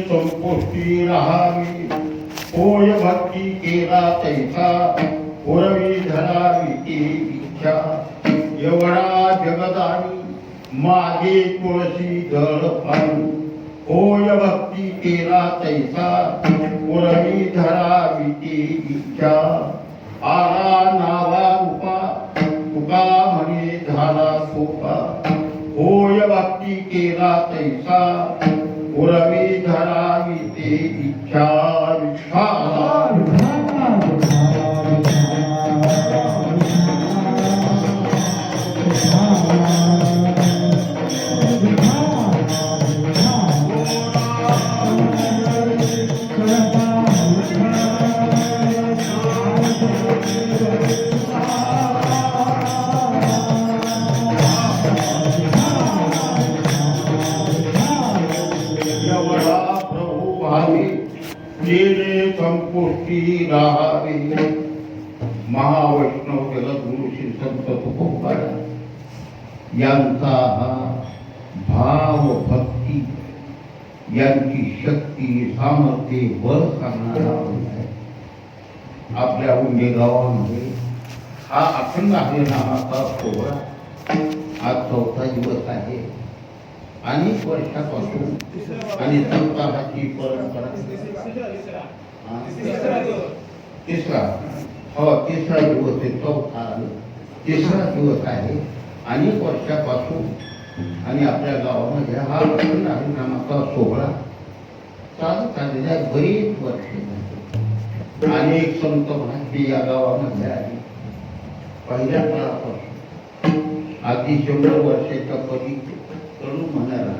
संपुष्टी राहावी होय भक्ती केला तैसा पुरवी धरावी ती इच्छा एवढा जगदानी मागे तुळशी दळ पाणी होय भक्ती केला तैसा पुरवी धरावी ती इच्छा आला नावा रूपा तुका म्हणे झाला सोपा होय भक्ती केला तैसा पुरवी धरावी ते इच्छा केले संपुष्टी राहावी महावैष्णव जगद्गुरु श्री संत तुकोबाराय यांचा हा भाव भक्ती यांची शक्ती सामर्थ्य बळ सांगणारा आहे. आपल्या उंडे गावामध्ये हा अखंड हरिनामाचा सोहळा आज 4था दिवस आहे. अनेक वर्षापासून आणि संताची परंपरा तिसरा दिवस आहे. 4था तिसरा दिवस आहे. अनेक वर्षापासून आणि आपल्या गावामध्ये हा अखंड हरिनामाचा सोहळा चालत आलेला आहे. बरीच वर्षे अनेक संत महात्मे या गावामध्ये आहे. पहिल्या काळापासून अगदी 100 वर्षाच्या पलीकडे तरुण म्हणायला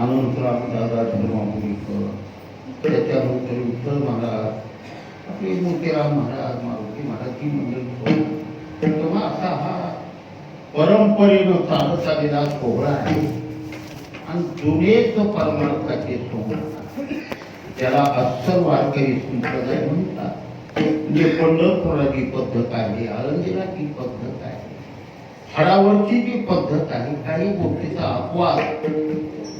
अनंतराम दादा धर्मापुरीकर, त्याच्यानंतर विठ्ठल महाराज, आपले मोतीराम महाराज, मारुती महाराज ही मंडळी. तेव्हा असा हा परंपरेनं चालत आलेला सोहळा आहे. आणि जुने जो परमार्थाचे सोहळा त्याला अस्सल वारकरी संप्रदाय म्हणतात. म्हणजे पंढरपुराची पद्धत आहे, आळंदीला ती पद्धत आहे, थरावरची जी पद्धत आहे, काही गोष्टीचा अपवाद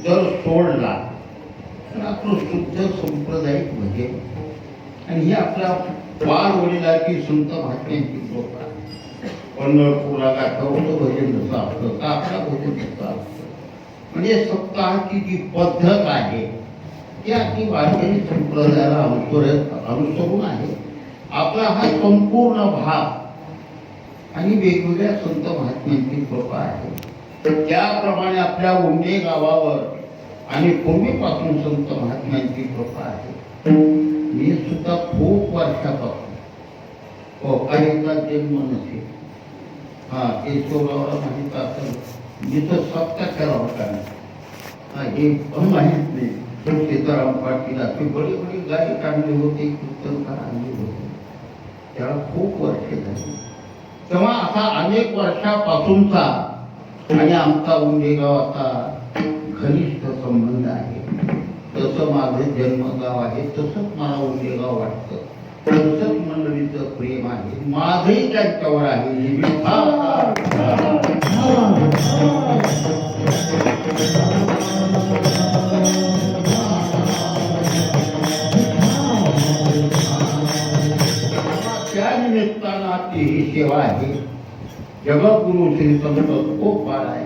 जर सोडला तर आपलं शुद्ध सांप्रदायिक भजन आणि ही आपल्या बालवडिलाची संत महात्म्यांची कृपा. पंढरपूरला गाठवलं भजन जसं असतं, काकडा भजन जसं असतं, म्हणजे सप्ताहाची जी पद्धत आहे ती अगदी वारकरी संप्रदायाला अनुसरून आहे. आपला हा संपूर्ण भाग आणि वेगवेगळ्या संत महात्म्यांची कृपा आहे. त्याप्रमाणे आपल्या उंडे गावावर आणि पूर्वीपासून संत महात्म्यांची कृपा आहे. मी सुद्धा खूप वर्षापासून काहीचा जन्म नसेल, केशवरावला माहीत असेल जिथं सप्ताह केला होता हे माहीत नाही. सीताराम पाटील असे बडे बडे गायक आणले होते, कीर्तनकार आणले होते, त्याला खूप वर्षे झाली. तेव्हा असा अनेक वर्षापासूनचा आणि आमचा उंडेगावाचा घनिष्ठ संबंध आहे. तसं माझं जन्मगाव आहे, तसंच मला उंडेगाव वाटतं, तसंच मंडळीचं प्रेम आहे, माझंही त्यांच्यावर आहे. त्या निमित्तानं ही सेवा आहे. जगद्गुरु श्री संत तुकोबाराय आहे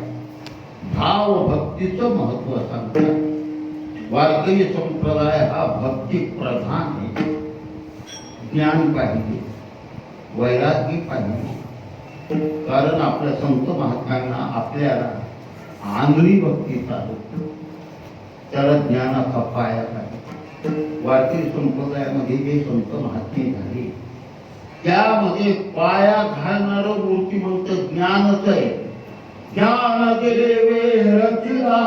भाव भक्तीचं महत्व सांगतात. वारकरी संप्रदाय हा भक्ती प्रधान आहे. ज्ञान पाहिजे, वैराग्य पाहिजे, कारण आपल्या संत महात्म्यांना आपल्याला आंधळी भक्ती चालत, त्याला ज्ञानाचा पाया पाहिजे. वारकरी संप्रदायामध्ये जे संत महात्मे झाले त्यामध्ये पाया घालणारं मूर्तिमंत ज्ञानच आहे. ज्ञान देवे रचिला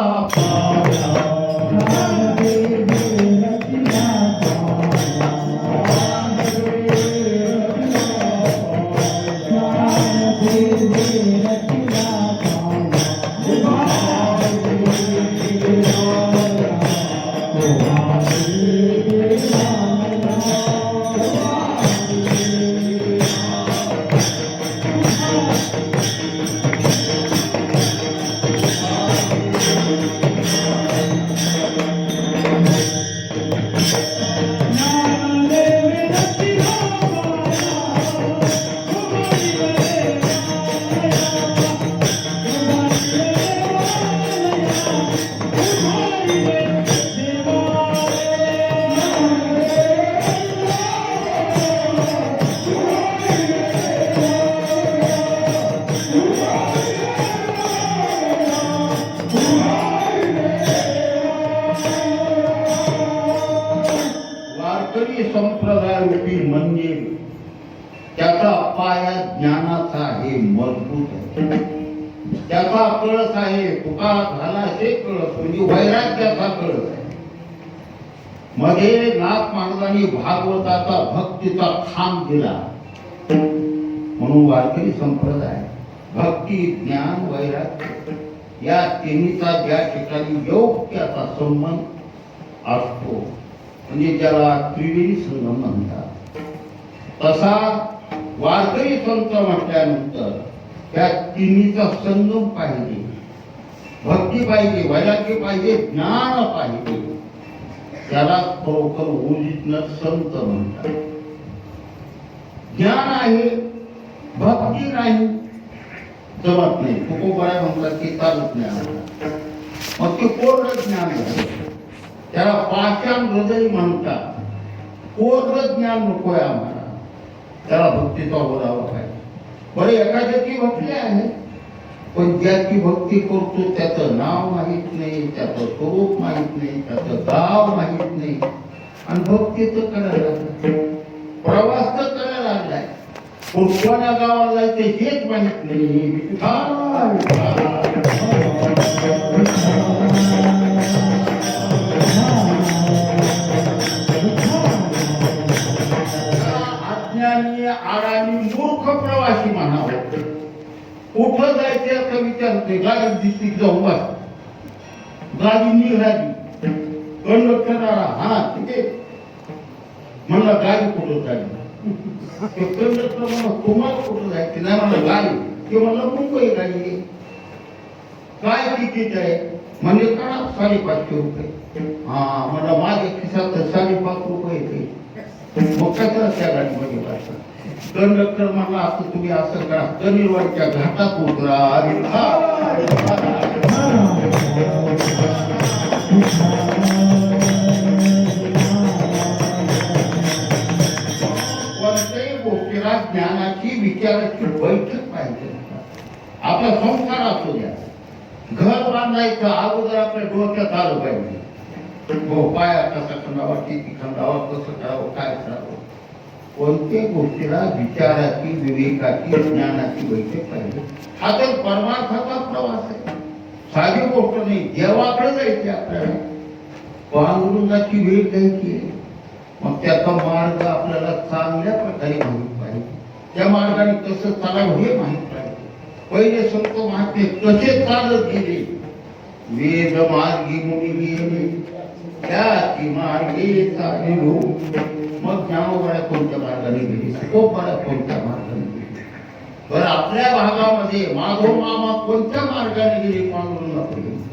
संप्रदाय रूपी म्हणजे त्याचा पाया ज्ञानाचा आहे, मजबूत आहे. त्याचा कळस आहे, तुका झाला ते कळस म्हणजे वैराग्याचा कळस आहे. मध्ये नाथ महाराजांनी भागवताचा भक्तीचा खांब दिला. म्हणून वारकरी संप्रदाय भक्ती, ज्ञान, वैराग्य या तिन्हीचा ज्या ठिकाणी योग्य असा संबंध असतो म्हणजे ज्याला त्रिवेणी संगम म्हणतात, तसा वारकरी संत म्हटल्यानंतर त्या तिन्हीचा संगम पाहिजे. भक्ती पाहिजे, वैराग्य पाहिजे, ज्ञान पाहिजे. त्याला खरोखर ओरिजिनल संत म्हणतात. ज्ञान आहे, भक्ती नाही, जमत नाही. तुकोबाराय म्हणतात की चालत नाही. मग ते पूर्ण ज्ञान झालं, त्याला पाषाण हृदय म्हणतात. पूर्ण ज्ञान नकोय आम्हाला, त्याला भक्तीचा ओढावा पाहिजे. बरं, एखाद्याची भक्ती आहे, पण ज्याची भक्ती करतो त्याचं नाव माहित नाही, त्याचं स्वरूप माहित नाही, त्याचं गाव माहित नाही, आणि भक्तीच करायला लागलाय, प्रवास तर करायला लागलाय, कोणत्या गावाला जायचं हेच माहित नाही. अज्ञानी, आडानी, मूर्ख प्रवासी म्हणावं. कुठं जायचं असं विचारते, गाडी दिसली जाऊ बस, गाडी निघाली, कंडक्टर आला, हा तिथे म्हणलं गाडी कुठं चालली. कंडक्टर म्हणा तुम्हाला कुठं जायचं नाही, म्हणलं गाडी ते म्हणलं मुंबई गाडी काय तिकीट आहे म्हणजे करा 550 रुपये. हा मला माझ्या खिशात 5.5 रुपये येते. मग कसं त्या गाडीमध्ये बसतात. कंडक्टर म्हणला आता तुम्ही असं करा कनिरवाडच्या घाटात उतरा. कोणत्याही गोष्टीला ज्ञानाची विचाराची बैठक पाहिजे. आपला संसार असू द्या, घर बांधायचं अगोदर आपल्या डोक्यात आलं पाहिजे. हो पाया कसा खंडावा, किती खंडावा, कसं करावं, काय करावं. कोणत्याही गोष्टीला विचाराची विवेकाची ज्ञानाची बैठक पाहिजे. हा तर परमार्थाचा प्रवास आहे, साधी गोष्ट नाही. देवाकडे जायची आपल्याला, पांडुरंगाची भेट घ्यायची. मग त्याचा मार्ग आपल्याला चांगल्या प्रकारे माहित पाहिजे. त्या मार्गाने कसं चालावं हे माहित पाहिजे. पहिले संत महात्मे कसे चालत गेले. वेद मार्गी मुनी गेले, त्याची मार्गे चाललो. मग ज्ञानोबाला कोणत्या मार्गाने गेले, तुकोबाला कोणत्या मार्गाने गेले. तर आपल्या भागामध्ये माधव मामा कोणत्या मार्गाने गेले, पांडुरंगापर्यंत.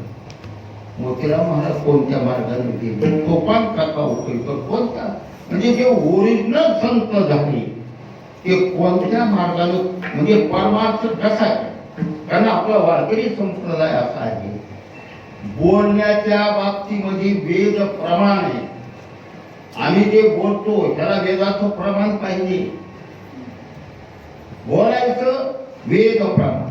मोतीराम महाराज कोणत्या मार्गाने गेले, सोपान काका उकळकर कोणत्या, म्हणजे जे ओरिजिनल संत झाले ते कोणत्या मार्गाने, म्हणजे परमार्थ कसा आहे. कारण आपला वारकरी संप्रदाय असा आहे, बोलण्याच्या बाबतीमध्ये वेद प्रमाण आहे. आम्ही जे बोलतो त्याला वेदाचं प्रमाण पाहिजे. बोलायचं वेद प्रमाण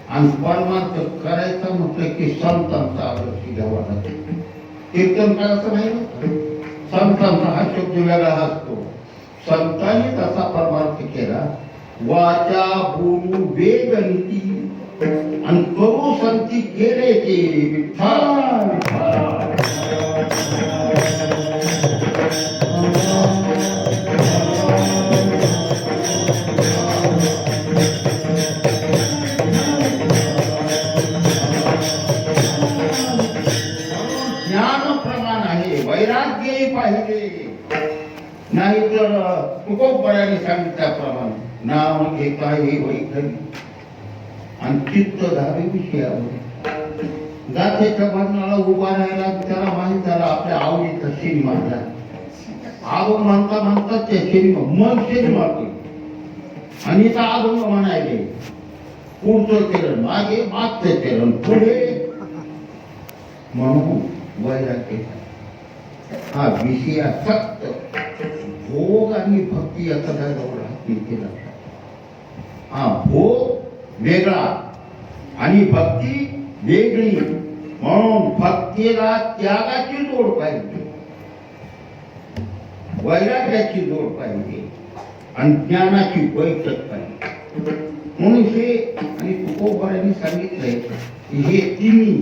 आणि परमार्थ करायचं म्हटलं की संतांचा आदर्श घ्यावा लागतो. कीर्तन करायचं नाही ना, संतांचा हा शब्द वेगळा असतो. संतांनी तसा परमार्थ केला. वाचा बोलू वेद नीती आणि करू संती केले ते विठ्ठल. ज्ञान प्रमाण आहे, वैराग्यही पाहिजे. नाही तर तुकोबराने सांगितल्याप्रमाणे नाम घेता हे वैखरी आणि चित्त धावे विषयावर. गाथेच्या बंधनाला उभा राहायला त्याला माहित झाला आपल्या आवडीचा सिनेमा झाला. अभंग म्हणता म्हणता ते सिनेमा मन सिनेमाते आणि त्या अभंग म्हणायले पुढचं चरण मागे, मागचं चरण पुढे. म्हणून वैराग्य हा विषय फक्त भोग आणि भक्ती याचा जवळ केला. हा भोग वेगळा आणि भक्ती वेगळी. म्हणून भक्तीला त्यागाची जोड पाहिजे, वैराग्याची जोड पाहिजे आणि ज्ञानाची बैठक पाहिजे. म्हणून हे आणि तुकोबारांनी सांगितलंय हे तिन्ही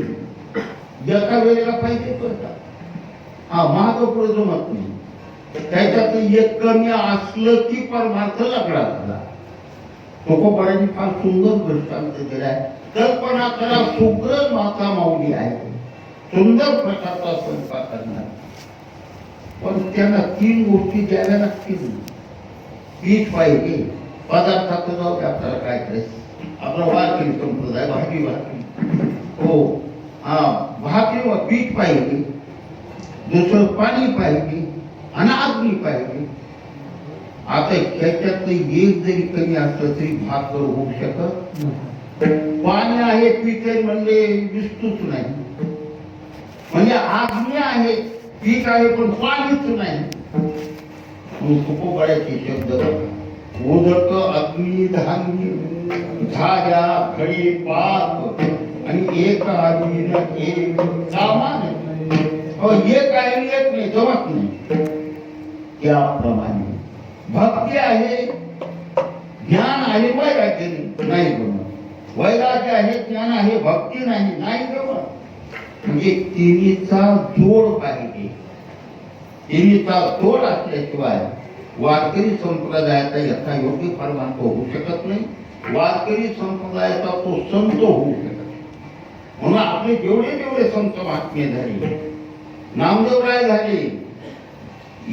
एका वेळेला पाहिजे. करता हा महागपुढे जमत नाही. त्याच्यात एक कमी असलं की परमार्थ लागला झाला. तुकोबारांनी फार सुंदर दृष्टांत दिलाय. कल्पना करा सुग्र माता माऊली आहे, सुंदर प्रकारचा स्वयंपाक करणार, पण त्यांना 3 गोष्टी द्याव्या लागतील. पीठ पाहिजे, पदार्थाचं जाऊ दे आपल्याला काय करायचं. आपला वारकरी संप्रदाय भाजी भाकरी, हो हा भाकरी व पीठ पाहिजे. दुसरं पाणी पाहिजे आणि अग्नी पाहिजे. आता ह्याच्यात एक जरी कमी असलं तरी भाकर होऊ शकत नाही. पाणी आहे, पीठ आहे म्हणजे दिसतोच नाही. म्हणजे अग्नी आहे, पीठ आहे पण पाणीच नाही. तुकोबाराचे शब्द उदक अग्नी धान्य झाल्या खडी पाक आणि एक आधी एक सामान. एक आहे एक नाही, जमत नाही. त्याप्रमाणे भक्ती आहे, ज्ञान आहे, वैराग्य नाही जमत. वैराग्य आहे, ज्ञान आहे, भक्ती नाही जमत. म्हणजे तिन्हीचा जोड पाहिजे. तिन्हीचा जोड असल्याशिवाय वारकरी संप्रदायाचा यथा योग्य परमार्थ होऊ शकत नाही. वारकरी संप्रदायाचा तो संत होऊ शकत नाही. म्हणून आपले जेवढे जेवढे संत महात्मे झाले, नामदेवराय झाले,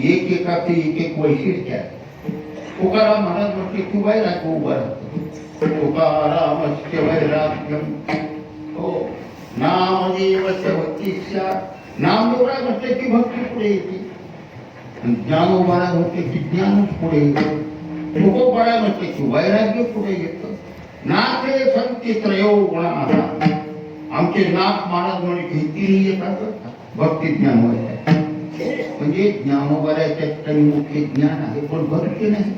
एक एकाचे एक एक वैशिष्ट्य आहे. तुकाराम महाराज म्हटले की वैराग्य उभं राहतं. तुकारामस्य वैराग्यम. हो, नामदेवस्य भक्तिस्या. नामदेवराय म्हटले की भक्ती पुढे येते. ज्ञानोबाराय म्हटले की ज्ञानच पुढे येते. तुकोबाराय म्हटले की वैराग्य पुढे येतं. नाथे संती त्रयो गुणाः. आमचे नाथ महाराज म्हणे घेतील येतात भक्ती ज्ञान वैराग्य. म्हणजे ज्ञानोबारायच्या ठिकाणी मुख्य ज्ञान आहे पण भक्ती नाही.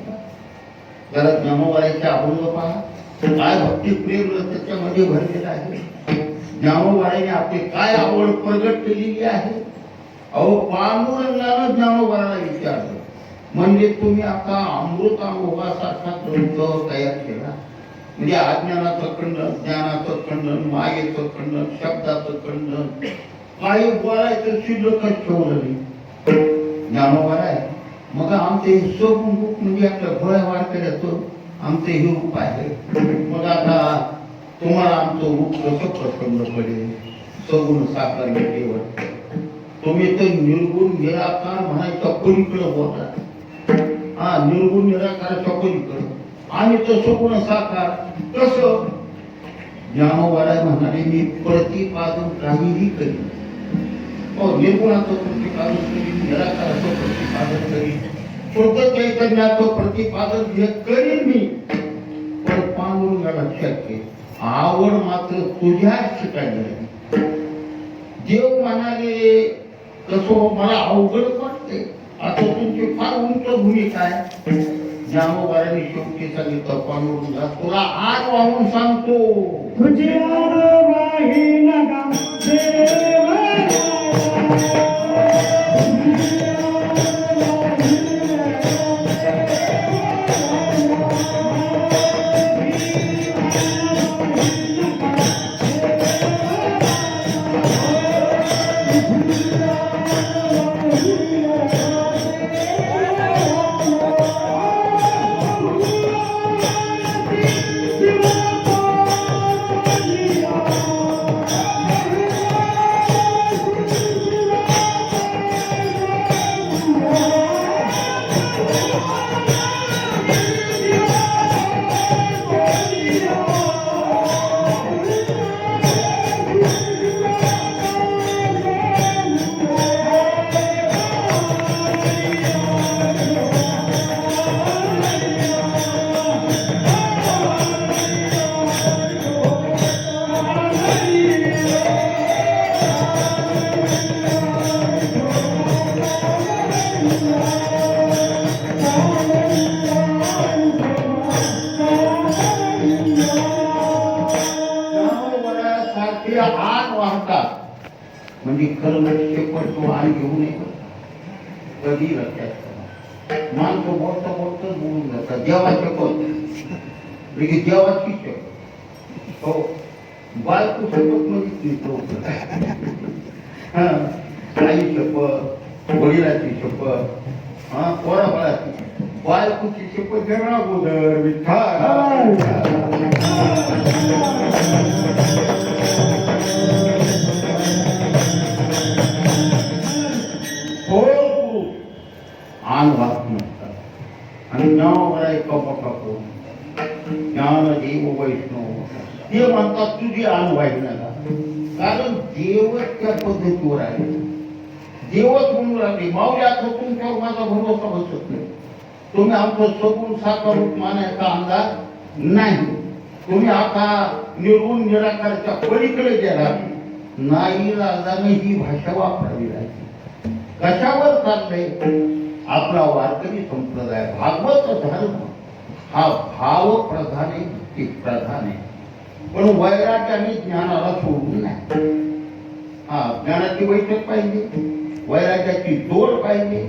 जरा ज्ञानोबारायचे अभंग पहा, काय भक्ती प्रेम त्याच्यामध्ये भरलेलं आहे. ज्ञानोबारायने आपली काय आवड प्रगट केलेली आहे. अहो, पांडुरंगानं ज्ञानोबाराला विचारलं, म्हणजे तुम्ही आता अमृतानुभवासारखा ग्रंथ तयार केला. म्हणजे अज्ञानाचं खंडन, ज्ञानाचं खंडन, मायेचं खंडन, शब्दाचं खंडन, काही बोलायचं शिल्लकच ठेवलं नाही. ज्ञानोबाराय मग आमचे सगुण रूप म्हणजे आपल्या भोळ्या वारकऱ्याचं आमचं हे रूप आहे. मग आता तुम्हाला आमचं रूप कसं प्रसन्न पडेल. सगुण साकार विषयवर तुम्ही तर निर्गुण निराकार म्हणायच्या पलीकडे बोलता. हा, निर्गुण निराकाराच्या पलीकडे आणि तो सगुण साकार कसं. ज्ञानोबाराय म्हणाले मी प्रतिपादन काहीही करीन. निर्गुणाचं प्रतिपादन करीन, निराकाराचं प्रतिपादन करीन, शुद्ध चैतन्याचं प्रतिपादन हे करीन मी. पण पांडुरंगाला शक्य आवड मात्र तुझ्याच ठिकाणी आहे. देव म्हणाले कसं मला अवघड वाटते. आता तुमची फार उंच भूमिका आहे. ज्ञानोबारायने शेवटी सांगितलं पांडुरंगा तुला आग वाहून सांगतो. तुझे आग वाहतात. म्हणजे खरं पडतो आणि घेऊ नये. कधी लक्षात माणसं बोलता बोलता बोलून जातात. देवाच्या पद देवाची शपथ. हो, बायको शपथ म्हणजे आई शपथ, वडिलाची शपथ, पोराबाळाची. बायकोची शपथ घेणं अगोदर आन वाहत नसतात. आणि ज्ञानोबाराय कपकापो ज्ञान देव वैष्णव ते म्हणतात तुझी आन वाईट नका. कारण देवच त्या पद्धतीवर आहे. देवच म्हणून राहिले माऊली आता तुमच्यावर माझा भरोसा बसत नाही. तुम्ही आमचं सगुण साकार रूप मानायचा अंदाज नाही. तुम्ही आता निर्गुण निराकारच्या पलीकडे गेला. नाही लाजाने ही भाषा वापरावी लागली. कशावर चाललंय. आपला वारकरी संप्रदाय भागवत धर्म हा भाव प्रधान आहे, भक्ती प्रधान आहे. पण वैराग्याने ज्ञानाला सोडून नाही. हा, ज्ञानाची बैठक पाहिजे, वैराग्याची जोड पाहिजे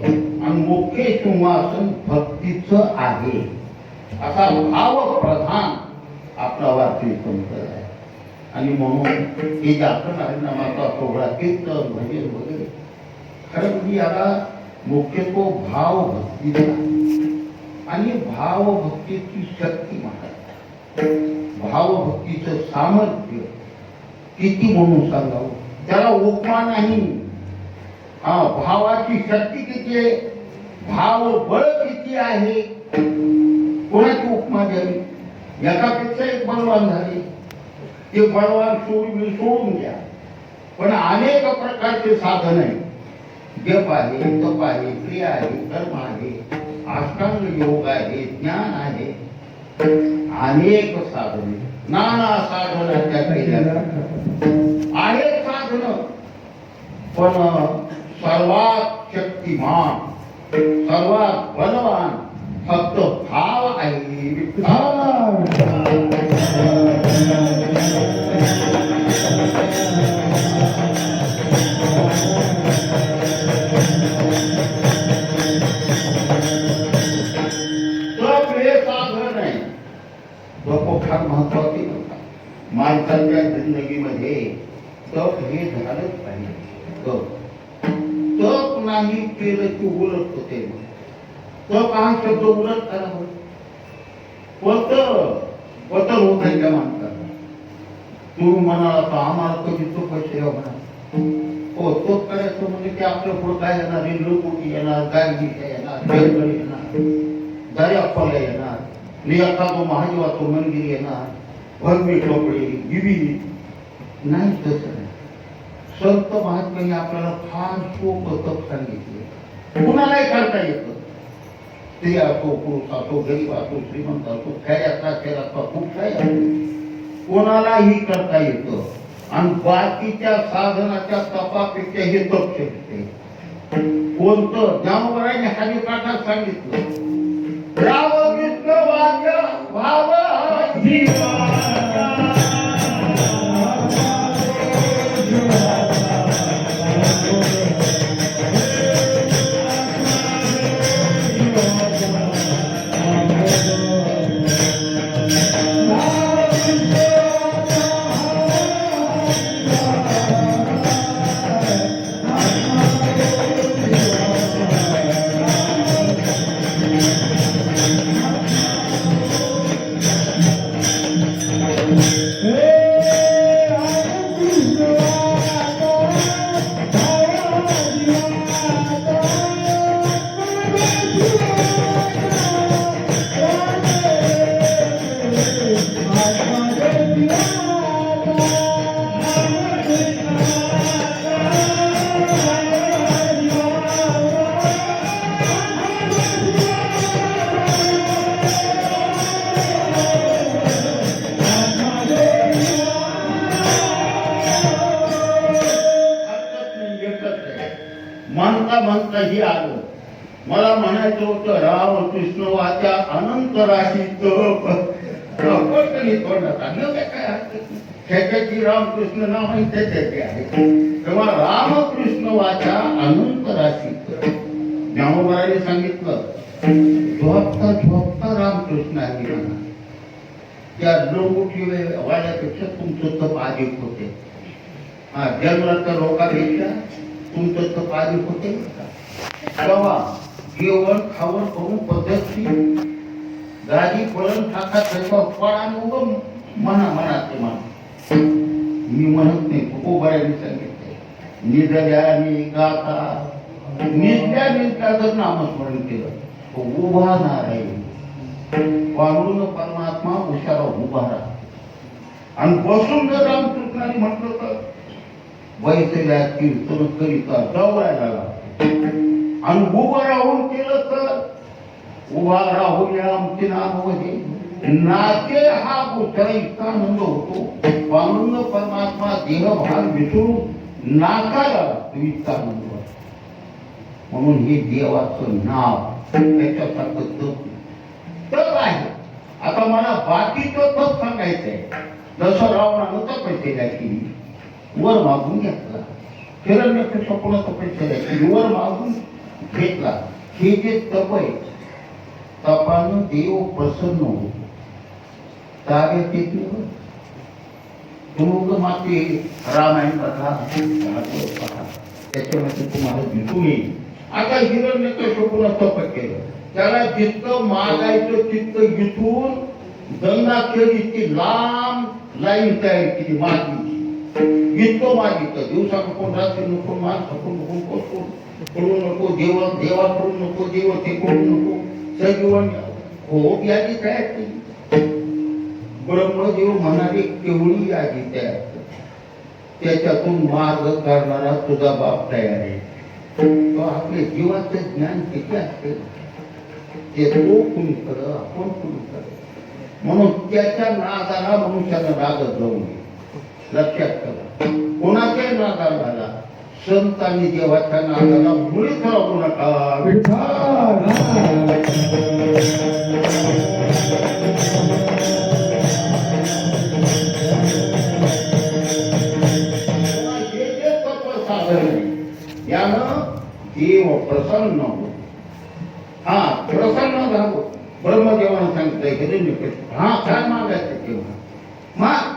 आणि मुख्य सिंहासन भक्तीचं आहे असा भाव प्रधान आपला वारकरी संप्रदाय. आणि म्हणून हे जातं हरिनामाचा सोहळा कीर्तन भजन वगैरे खरं म्हणजे याला मुख्यत्व भाव भक्तीचा आणि भावभक्तीची शक्ती म्हणतात. भावभक्तीचं सामर्थ्य किती म्हणून सांगावं त्याला उपमा नाही. हा, भावाची शक्ती किती आहे, भाव बळ किती आहे, कोणाची उपमा द्यावी. एकापेक्षा एक बलवान झाले. ते बलवान सोडून द्या. पण अनेक प्रकारचे साधन आहे. जप आहे, तप आहे, क्रिया आहे, कर्म आहे, अष्टांग योग आहे, ज्ञान आहे, अनेक साधने, नाना साधनाच्या केल्या अनेक साधन. पण सर्वात शक्तिमान, सर्वात बलवान फक्त भाव आहे. फार महत्वाचे माणसाच्या जिंदगीमध्ये तप हे झालंच पाहिजे. तप नाही केलं की उलट होते. तप हा शब्द उलट करावं. पतन होत आहे त्या माणसाला. तू म्हणाला तर आम्हाला कधी तो पैसे म्हणा. हो, तो करायचं म्हणजे की आपलं पुढं काय येणार, रेल्वे येणार, गाडी येणार, रेल्वे येणार, दर्या येणार, एखादो महादेवाचं मंदिर येणार, भगवे कपडे, गिबी नाही. तसं नाही. संत महात्म्यांनी आपल्याला फार सोपं तप सांगितले. कुणालाही करता येतं. स्त्री असो, पुरुष असो, गरीब असो, श्रीमंत असो, खेड्याचा खेळाचा खूप काही असो, कोणालाही करता येतं. आणि बाकीच्या साधनाच्या तपापेक्षा हे तप शकते. कोणतं? ज्ञानोबरांनी हरिपाठात सांगितलं, राम कृष्ण वाक्य भाव म्हणता ही आलं. मला म्हणायचं होतं राम कृष्ण वाचा अनंत राशी तप त्याच्याची रामकृष्ण नाव आणि त्याच्याचे आहे. तेव्हा रामकृष्ण वाचा अनंत राशी. ज्ञानोबरांनी सांगितलं, झोपता झोपता रामकृष्ण आहे म्हणा. त्या लोकठी वाड्यापेक्षा तुमचं तप अधिक होते. जन्माच्या लोकांपेक्षा तुमचं तप अधिक होते. तेव्हा जेवण खावण करून पद्धतशीर गाडी पळण टाका त्याच्यावर म्हणा ते म्हणा. मी म्हणत नाही. तुकोबारांनी सांगितले, निजल्या निगाता निजल्या जर नामस्मरण केलं तो उभा नारायण पांडुरंग परमात्मा उशारा उभा राहा. आणि बसून जर रामकृष्णाने म्हटलं तर वैसल्या कीर्तन करिता जवळायला लागते. आणि उभं राहून केलं तर उभा राहूया आमचे नाम वहे नाचे हा गोष्ट इतका आनंद होतो. पांडुरंग परमात्मा देहभाग विसरून नाकाला लागतो, इतका आनंद होतो. म्हणून हे देवाचं नाव त्याच्यासारखं तप आहे. आता मला बाकीचं तप सांगायचंय. जसं रावणानं तपस्या केली, वर मागून घेतला. हिरण्यकश्यपूने तपस्या केली, वर मागून घेतला. हे जे तप आहे, तपानं देव प्रसन्न होतो. ताब्यात येत नाही. तुम्ही मागे रामायण कथा त्याच्यामध्ये तुम्हाला दिसून येईल. आता हिरण्यकश्यपूने तप केलं, त्याला जितकं मागायचं तितकं इथून गंगा केली, ती लांब लाईन तयार केली मागीची. इतकं मागितलं, दिवसा नको, रात्री नको, माल नको, नको करू नको, देवा करू नको, देव ते करू नको, सजीवन हो यादी तयार केली. ब्रह्मदेव म्हणाले केवढी आधी त्याच्यातून मार्ग करणारा तुझा बाप तयार आहे. तो आपल्या जीवाचं ज्ञान किती असते ते तो कुणी कर, आपण कुणी कर. म्हणून त्याच्या नादाला मनुष्यानं लागत जाऊ नये. लक्षात करा, कोणाच्या नादाला झाला, संत आणि देवाच्या नादाला मुळीच राहू नका. यानं देव प्रसन्न हो. हा प्रसन्न झालो. ब्रह्मदेवानं सांगितलंय हिरण्यकशिपू, हा काय मागायचं तेव्हा माग.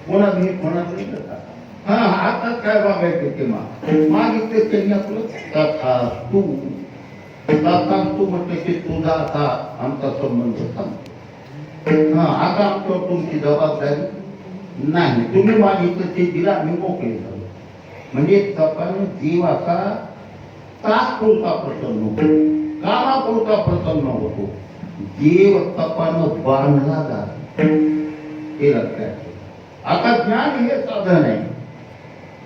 कोणा मी कोणाला हा आता काय मागायचं तेव्हा मागितलं त्यांनी आपलं तथास्तु. तथास्तु म्हटलं की तुझा आता आमचा संबंध थांबतो. हा आता आमच्यावर तुमची जबाबदारी नाही. तुम्ही मागितलं ते दिला, आम्ही मोकळे झालो. म्हणजे तपानं जीव असा तात्पुरता प्रसन्न होतो, कामापुरता प्रसन्न होतो. जीव तपानं बांधला जातो, हे लक्षात. आता ज्ञान हे साधन आहे.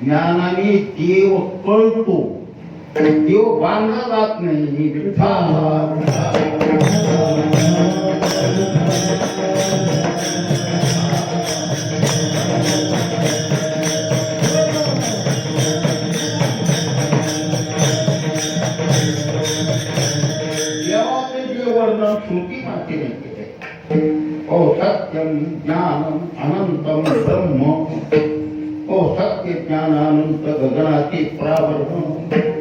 ज्ञानाने देव कळतो, देव बांधला जात नाही. श्रुती मातेने केले. ओ सत्यम ज्ञानम अनंतम ब्रह्म. ओ सत्य ज्ञान अनंत गगनाती प्रावरण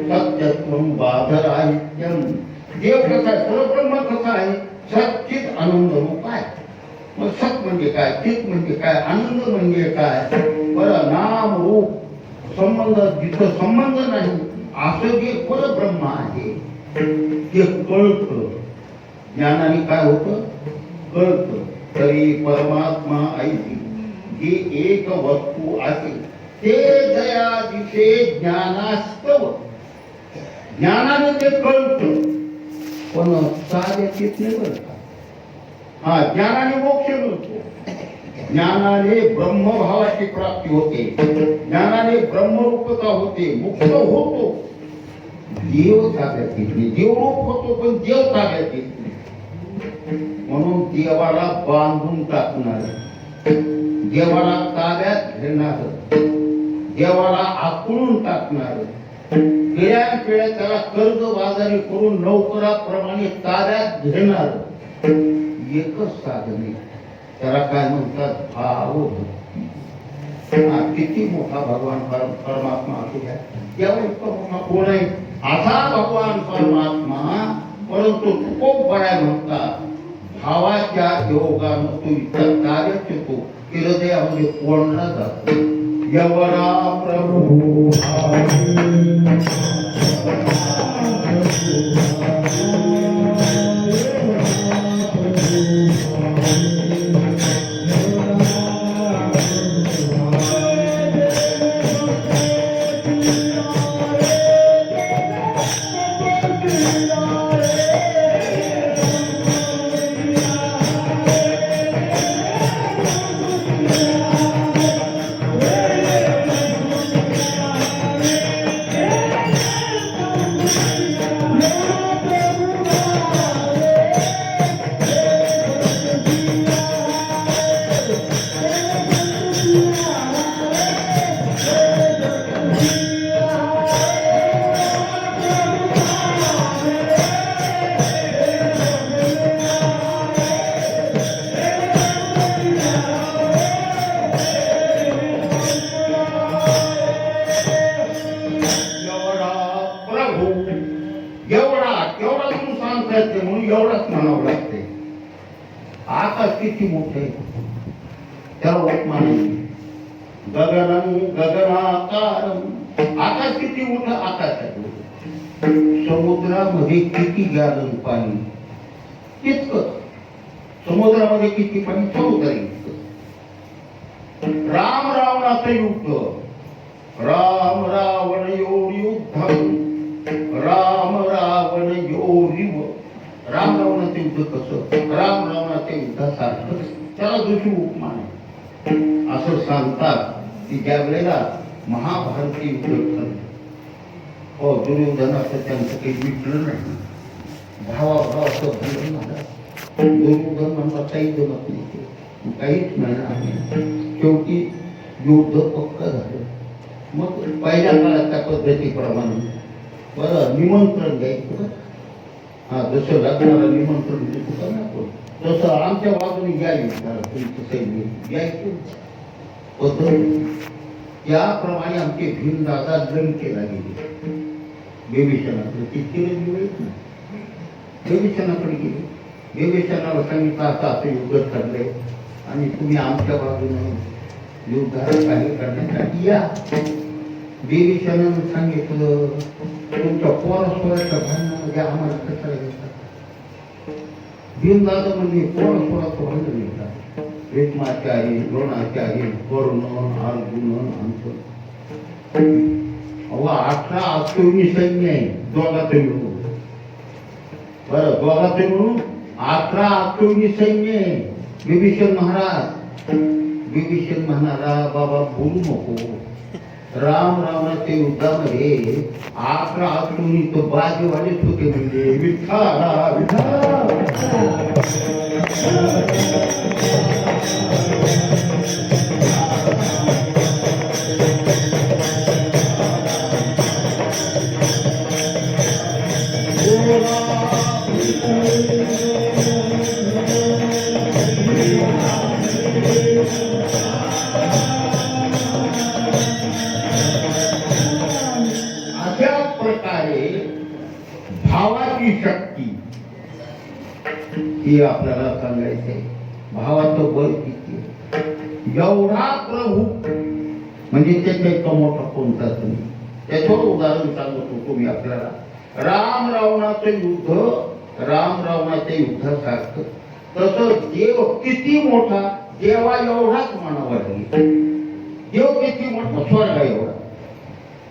सत्यत्वम बाधराहित्यम. देव कसा आहे, परब्रह्म कसा आहे, सच्चित आनंद रूप आहे. मग सत म्हणजे काय, चित म्हणजे काय, आनंद म्हणजे काय. बरं, नाम रूप संबंध जिथं संबंध नाही असं जे परब्रह्म आहे ते कळतं. ज्ञानाने काय होतं, कळतं. तरी परमात्मा ऐसी जी एक वस्तू आहे ते दया दिसे ज्ञानास्तव. ज्ञानाने ते कळतं, पण साध्यात नाही बरं का. हा ज्ञानाने मोक्ष मिळतो, ज्ञानाने ब्रह्मभावाची प्राप्ती होते, ज्ञानाने ब्रह्मरूपता होते, मुक्त होतो. देव ताब्यात घेतली, देवरूप होतो पण देव ताब्यात घेतली. म्हणून देवाला बांधून टाकणार, देवाला ताब्यात घेणार, देवाला आखून टाकणार, पिढ्या पिढ्या त्याला कर्ज बाजारी करून नोकराप्रमाणे ताब्यात घेणार एकच साधन आहे. त्याला काय म्हणतात, भावभक्ती. किती मोठा भगवान परमात्मा असू द्या, त्यावर इतका मोठा कोण आहे असा भगवान परमात्मा. परंतु तुकोबराय म्हणतात, भावाच्या योगानं तो इतका कार्य करतो की हृदयामध्ये कोणला जातो. एवढा प्रभू म्हणून एवढाच म्हणावं लागते. आकाश किती मोठे, त्याला उपमान गगनम गगनाकारम. आकाश किती मोठं, आकाशात. समुद्रामध्ये किती गॅलन पाणी तितकं, समुद्रामध्ये किती पाणी, समुद्र इतकं. राम रावणाचं युद्ध, राम रावण युद्धम, राम रावण योरिव. राम रावणाचे युद्ध कसं, राम रावणाच्या युद्धासारखं त्याला दुसरी उपमा नाही. असं सांगतात की ज्या वेळेला महाभारती युद्ध झालं, हो दुर्योधनाचं त्यांचं काही विटलं नाही, भावाभावाचं भांडण झालं. दुर्योधन म्हणला काही जमत नाही, काहीच मिळणार नाही. शेवटी युद्ध पक्क झालं. मग पहिल्या काळात त्या पद्धतीप्रमाणे बरं निमंत्रण द्यायचं, जसं लग्नाला निमंत्रण देतो ना आपण, तसं आमच्या बाजूने घ्यावी तुमचं सैन्य घ्यायचं पद्धत. त्याप्रमाणे आमचे भीमदादा लंकेला गेले. बेबिशनाकडे तितके वेळेस ना बेबिशनाकडे गेले. बेबिशनाला सांगितलं आता असं युद्ध ठरलंय आणि तुम्ही आमच्या बाजूने युद्धाला काही करण्यासाठी या. बेबिशनानं सांगितलं तुमच्या पोरासोराच्या भांडणामध्ये आम्हाला कशाला घेतात. भीमदादा म्हणजे पोरासोराचं भांडण घेतात. भीष्माचार्य, द्रोणाचार्य, कर्ण, अर्जुन, अंत 18 अश्विनी सैन्य आहे दोघाचं मिळून. बरं दोघाचं मिळून 18 अश्विनी सैन्य आहे. विभीषण म्हणाला बाबा बोलू नको, रामाच्या युद्धामध्ये 18 अश्विनी तो बाजीवालेच होते, म्हणजे विठ्ठला विठ्ठला. अशा प्रकारे भावाची शक्ती ही आपल्याला सांगायचं आहे. भावाचं बळ किती, एवढा प्रभू म्हणजे त्याच्या इतका मोठा कोणताच नाही. त्याच्यावर उदाहरण सांगत होतो मी आपल्याला. राम रावणाच्या युद्धासारखं तसं देव किती मोठा, देवा एवढाच मानावर. देव किती मोठा, स्वर्ग एवढा.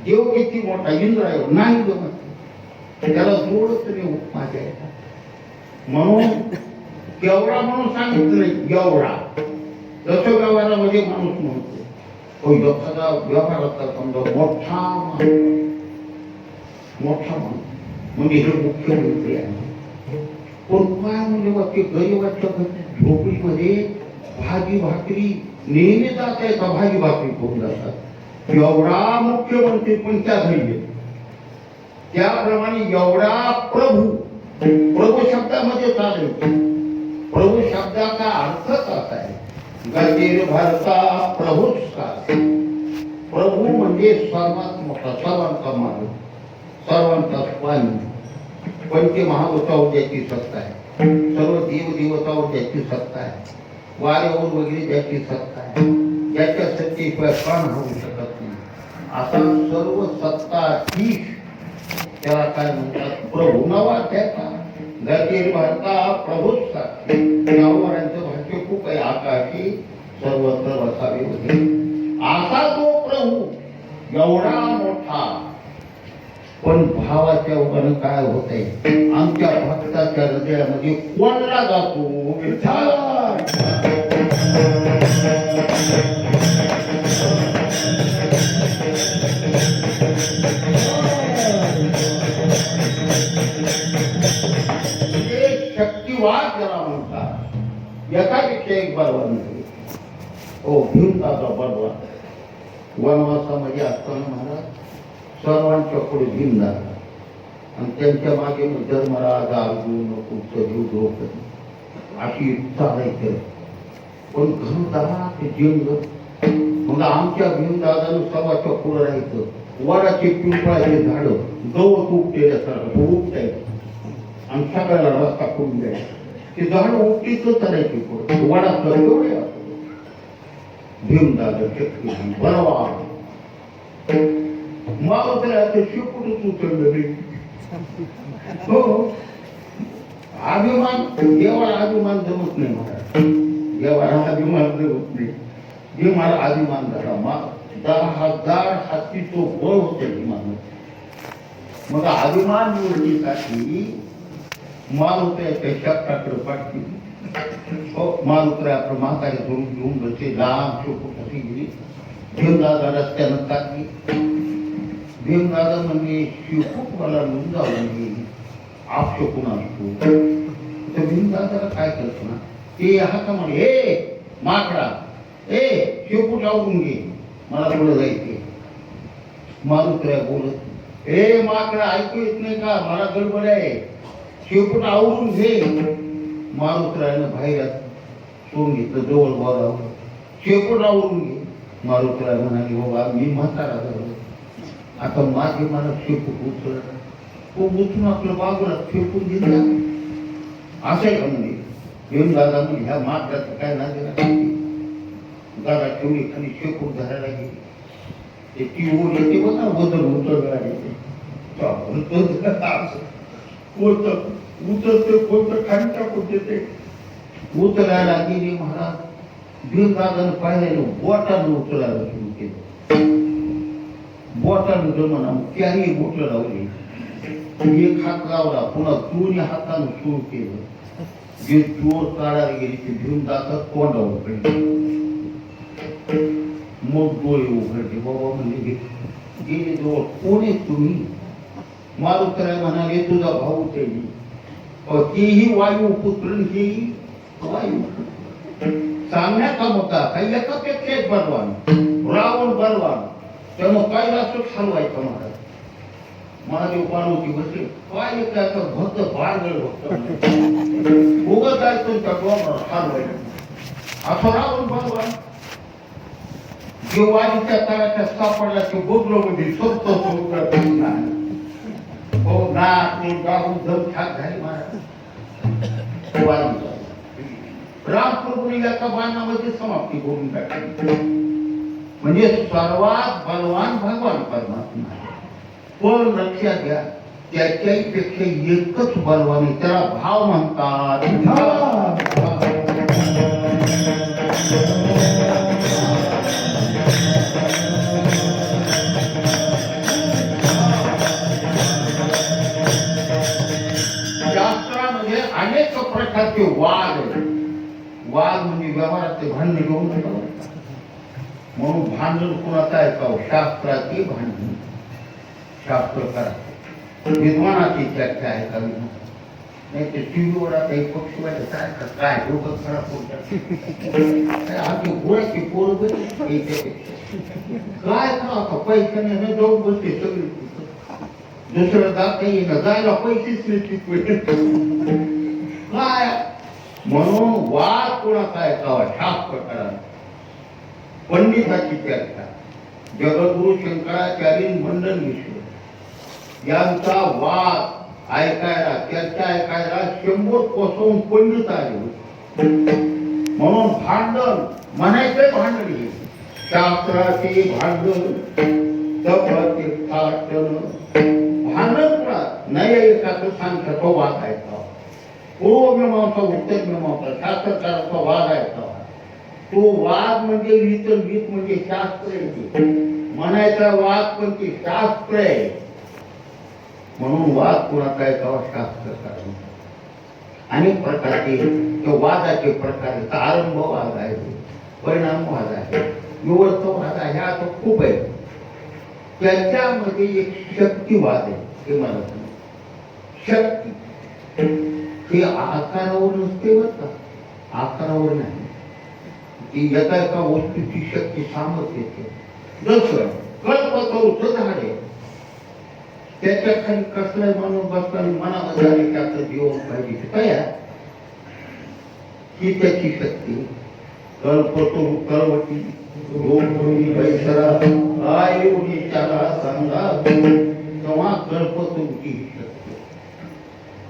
देव किती मोठा, इंद्र एवढा नाही जमत. त्याला जोडच नाही उपमा द्यायचा. म्हणून केवढा म्हणून सांगितलं नाही, एवढा. जसं व्यवहारामध्ये माणूस म्हणतो तो एखादा व्यवहाराचा समजा मोठा माणूस म्हणजे हे मुख्यमंत्री आहे. पण काय म्हणजे वाक्य गरीबाच्या झोपडीमध्ये भाजी भाकरी नेहमी जात आहे का, भाजी भाकरी करून जातात. एवढा मुख्यमंत्री पण त्या घरी. त्याप्रमाणे एवढा प्रभू शब्दामध्ये चालेल. प्रभू शब्दाचा अर्थच असा आहे, गतीर भरता प्रभूच का. प्रभू म्हणजे सर्वात मोठा, सर्वांचा मालक, सर्वांचा स्वामी. पंचमहाभूतावर ज्याची सत्ता आहे, सर्व देवदेवतावर ज्याची सत्ता आहे, वाऱ्यावर वगैरे ज्याची सत्ता आहे, ज्याच्या सत्तेशिवाय प्राण होऊ शकत नाही, असा सर्व सत्ताधीश त्याला काय म्हणतात, प्रभू. नवा त्याचा गतीर भरता प्रभूच का. नववरांचं भाष्य खूप आहे, आकाशी सर्वत्र वसावे होते. असा तो प्रभू एवढा मोठा, पण भावाच्या उगानं काय होतंय, आमच्या भक्ताच्या हृदयामध्ये कोणला जातो शक्तिवाद जरा म्हणतात. एकापेक्षा एक बलवान नाही. हो भीमदादा बलवान. वनवासामध्ये असताना महाराज सर्वांच्या पुढे भीमदादा आणि त्यांच्या मागे धर्मराज, अर्जुन, कुंभकर्ण, द्रौपदी अशी चालायचं. पण घनदाट जंगल. मग आमच्या भीमदादानं सर्वांच्या पुढे राहायचं. वडाचे पिंपळाचे झाड गवत उपटेल्यासारखं उपटायचं आणि सगळ्याला रस्ता करून द्यायचा. ते झाड उपटीच चालायचे पुढे. वडाचं एवढे भीमदादा शक्ती बलवान. मावत्राचं शिकूनच उचललं रे. हो अभिमान, देवाला अभिमान जमत नाही मला. देवाला अभिमान जमत नाही. जे मला अभिमान झाला 10,000 हातीचं बळ होतं विमान. मग अभिमान निवडणीसाठी माल होत्या त्या शब्दाकडे पाठली. मारुतराय आपलं म्हातारे करून घेऊन बसले. लांब शेपूट गेली. भीमदादा रस्त्यानं टाकली. भीमदादा म्हणजे शेपूट मला घेऊन जाऊ आप शकून असतो. तर भीमदादाला काय करतो ना ते हाका म्हणे, हे माकडा, ए शेपूट आवरून घे, मला पुढे जायचे. मारुतराय बोलत, ए माकडा ऐकू येत नाही का, मला गडबड आहे, शेपूट आवरून घे. मारुतरायनं बाहेर सोडून घेतलं, जवळ बोलावलं, शेपूट आवरून घे. मारुतराय म्हणाले, बाबा मी म्हातारा झालो, आता माझे मला शेपूट उचलला, तो उचलून आपलं बाजूला फेकून दिला. असं आहे का म्हणजे भीमदादा म्हणजे ह्या माकडाचं काय ना दिला. दादा ठेवली खाली शेपूट धरायला गेली. ते ती ओढ येते बघा, वजन उचलला उचलते कोणतं खाली टाकून देते. उचलायला गेली महाराज. भीमदादानं पाहिलं बोटानं उचलायला सुरू केलं. बोटानं जमना त्याही बोट लावली. एक हात लावला, पुन्हा दोन्ही हातानं सुरू केलं. जे चोर काढायला गेली ते भीमदादा तोंडावर पडले. मग डोळे उघडले. बाबा म्हणजे गेले जवळ, कोण आहे तुम्ही? मारुतराय म्हणाले, तुझा भाऊ तेही वायू पुत्र, हेही वायू. सांगण्यात का होता काही एकापेक्षा एक बलवान, रावण बलवान, त्यानं कैलासच हलवायचा महाराज. महादेव पार्वती बसले, काय त्याचा भक्त बारगळ भक्त उगत आहे तुमच्या डोंगरावर हलवायचं. असं रावण बलवान जे वारीच्या तळाच्या सापडला ते गोगलोमध्ये स्वस्त हो ना गाहून जम ठाक झाली महाराज. रामप्रभूने एका बाणामध्ये समाप्ती करून टाकली. म्हणजे सर्वात बलवान भगवान परमात्मा. पण लक्षात घ्या, त्याच्याही पेक्षा एकच बलवान आहे, त्याला भाव म्हणतात. शास्त्रामध्ये अनेक प्रकारचे वाद आहेत. वाद म्हणजे व्यवहाराचे भांडण घेऊन म्हणून भांडण कुणाचं ऐकावं, शास्त्राचे भांडण. शास्त्रकार विद्वानाची चर्चा आहे का नाही ते टीव्हीवर आता एक पक्षीवाले काय डोकं खराब होतात. आमची गोळ्याची पोर काय का पैशाने जाऊन बसते सगळी. दुसरं जाता येईना, जायला पैसेच नाही काय. म्हणून वाद कोणाचा ऐकावा, शास्त्रकारांना. पंडिताची चर्चा, जगद्गुरु शंकराचार्य मंडल विश्व यांचा वाद ऐकायला, चर्चा ऐकायला 100 कोसवून पंडित आले. म्हणून भांडण म्हणायचं भांडण हे शास्त्राचे भांडण. भांडण नाही एकाच सांगतो वाद ऐकावा. पूर्व मीमांसा उत्तर मीमांसा शास्त्रकाराचा वाद ऐकावा. तो वाद म्हणजे गीत म्हणजे शास्त्र आहे. म्हणायचा वाद पण ते शास्त्र आहे. म्हणून वाद कुणाचा ऐकावा, शास्त्रकार. अनेक प्रकारचे वादाचे प्रकार आहेत. आरंभ वाद आहे, परिणाम वाद आहे, विवर्त वाद आहे, आता खूप आहे. त्याच्यामध्ये एक शक्तिवाद आहे. हे मला शक्ती हे आकारावर नसते बर का, आकारावर नाही. ती एका एका वस्तूची शक्ती सामर्थ्य येते. जसं कल्पतरूचं झाड आहे, त्याच्या खाली कसलाय माणूस बसला मनामध्ये आले त्याचं जीवन पाहिजे तयार. ही त्याची शक्ती. कल्पतरू कळवटी बैसरा काय एवढी त्याला सांगा तेव्हा कल्पतरूची शक्ती.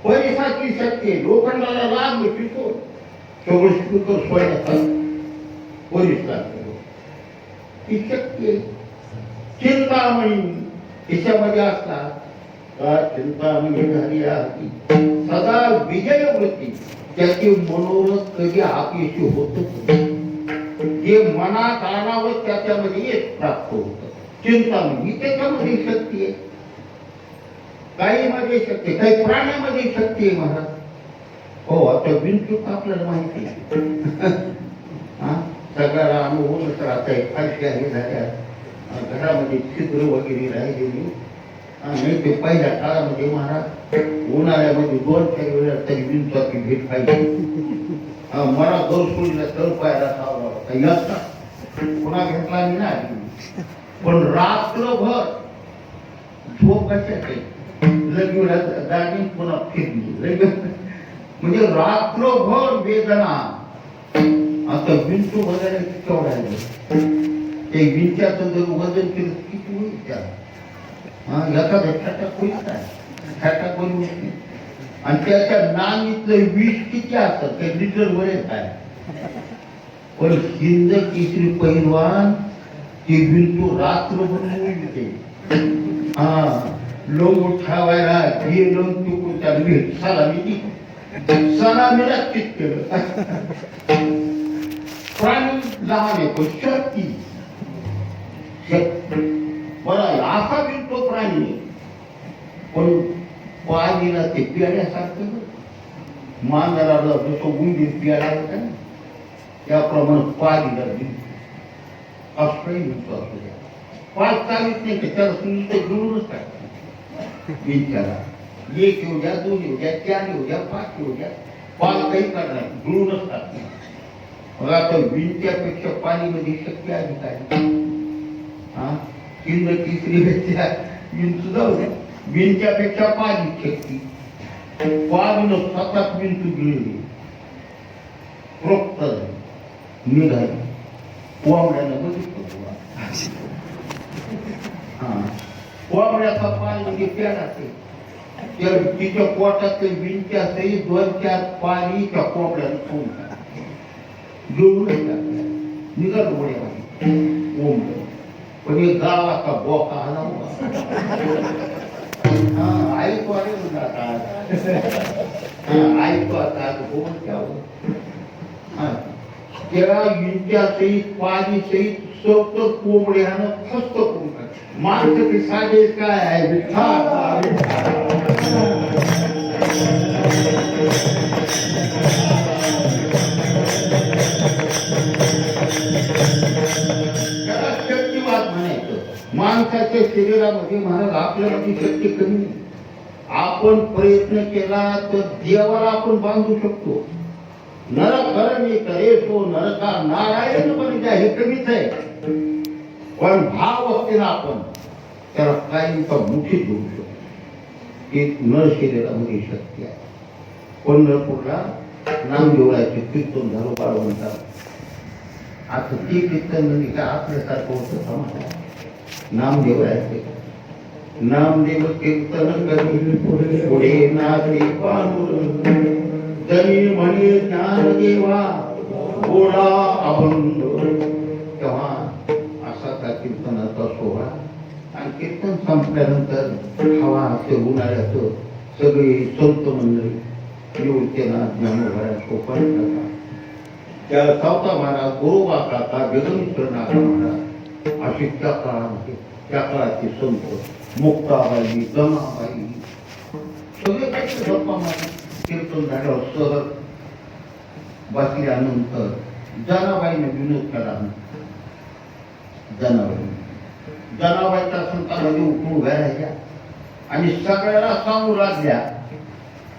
परिसाची शक्ती. लोखंडाला लाभ पितो सगळं शिकतो सोयतात परिसर ही शक्ती आहे. चिंतामणी तिच्यामध्ये असतात. चिंतामणी झाली आहे सदा विजय वृत्ती. त्याचे मनोरथ कधी अपयशी होत. जे मनात आणावं त्याच्यामध्ये एक प्राप्त होत. चिंतामणी ही त्याच्यामध्ये शक्ती आहे. काही मध्ये शक्ती, काही प्राण्यामध्ये शक्ती आहे महाराज. हो, आता बिनचूक आपल्याला माहिती आहे. हा, सगळ्याला अनुभवूनच राहता येत फारशा हे झाल्या घरामध्ये छिद्र वगैरे राहिलेली. आणि ते पहिल्या काळामध्ये महाराज उन्हाळ्यामध्ये 2-4 वेळा तरी बिनचूक भेट पाहिजे. मला गौरसोडीला तळ पायला सावला पुन्हा घेतला मी नाही. पण रात्रभर झोप कशाची लगेच जागी पुन्हा फिरली लगेच, म्हणजे रात्रभर वेदना. आता विंचू वगैरे केवढा ते विंच्याचं जर वजन केलं किती होईल त्याला. एखाद्या छाटाक होईल काय, छाटाक होईल. आणि त्याच्या नांगीतलं विष किती असतं ते लिटर वर काय. पण हिंद केसरी पैलवान ते विंचू रात्रभर होईल. लोक उठावायला गेलो चुकून त्या भेट सलामीला चित केलं. प्राणी लहान आहे पण शक्ती बरा असा बिलतो प्राणी. पण पाणीला ते प्याड्यासारखं मांजराला जसं उंदीर प्याडा होता ना त्याप्रमाणे पाणीला बिलतो असंही बिलतो असू द्या. 5 चालीत नाही का त्याला नुसतं जुळूनच टाकतात बिनच्याला. 1 येऊ द्या, 2 येऊ द्या, 4 येऊ द्या, 5 येऊ द्या, 5 काही करणार जुळूनच टाकतात. मग आता विंच्यापेक्षा पाणीमध्ये शक्ती आहे काय. हिंद तिसरी विंचू जाऊ द्या, विंच्यापेक्षा पाणी शक्ती. पाणीनं सतत विंचू गिळली रोखत निघाली. कोंबड्यानं बघितलं कोंबड्याचा पाणी म्हणजे प्याडा असेल तिच्या पोटात विंच्या सहित 2-4 पाणी त्या कोंबड्यानं खाऊन निघत कोंबड. पण एक गावाचा बोका आला ऐकतो अरे ऐकतो आता बोल त्या विंच्या सहित पाणी सहित सतत कोंबड्यानं फस्त करून माणसं ते साधे काय आहे. त्याला शक्तिवाद म्हणायचं. माणसाच्या शरीरामध्ये महाराज आपल्यामध्ये शक्ती कमी नाही. आपण प्रयत्न केला तर देवाला आपण बांधू शकतो. नरकरणी करेसो नरका नारायण बनी द्या हे कमीच आहे. पण भाव असते ना आपण त्याला कायमचा मुठीत धरू शकतो. एक नर शरीरामध्ये शक्ती आहे. पंढरपूरला नामदेवराचे कीर्तन झालं बाळवंतात. आता ते कीर्तन का आपल्यासारखं होतं समाज. नामदेवराचे नामदेव कीर्तन करी पुढे नाचे पांडुरंग जनी म्हणे ज्ञान देवा गोडा अभंग. तेव्हा असा त्या कीर्तनाचा सोहळा. आणि कीर्तन संपल्यानंतर हवा असे उन्हाळ्याचं सगळे संत मंडळी येऊन ज्ञानोबा सोपान करतात. त्या सावता महाराज गोरोबा काका जगदीश्वर नाथ महाराज अशी त्या काळामध्ये त्या काळाचे संत मुक्ताबाई गमाबाई सगळे काही गप्पा मारले. कीर्तन झाल्यावर सहज बसल्यानंतर जनाबाईने विनोद केला. जनाबाईच्या संतांमध्ये उठून उभ्या राहिल्या आणि सगळ्याला सांगू लागल्या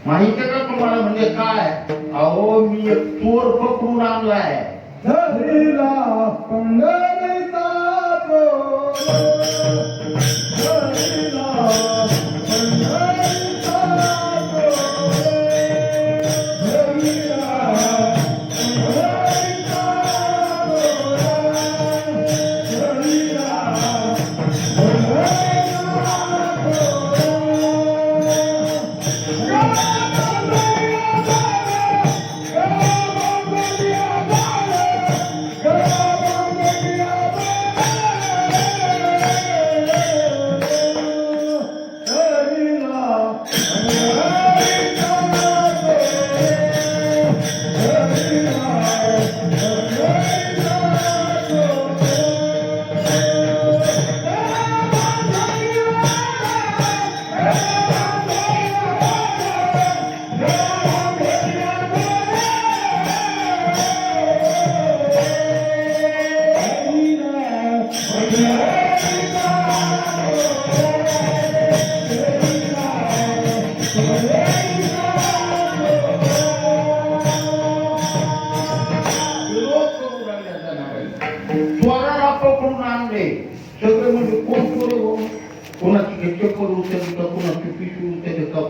माहिती का तुम्हाला म्हणजे काय. अहो मी एक चोर पकडून आणलाय.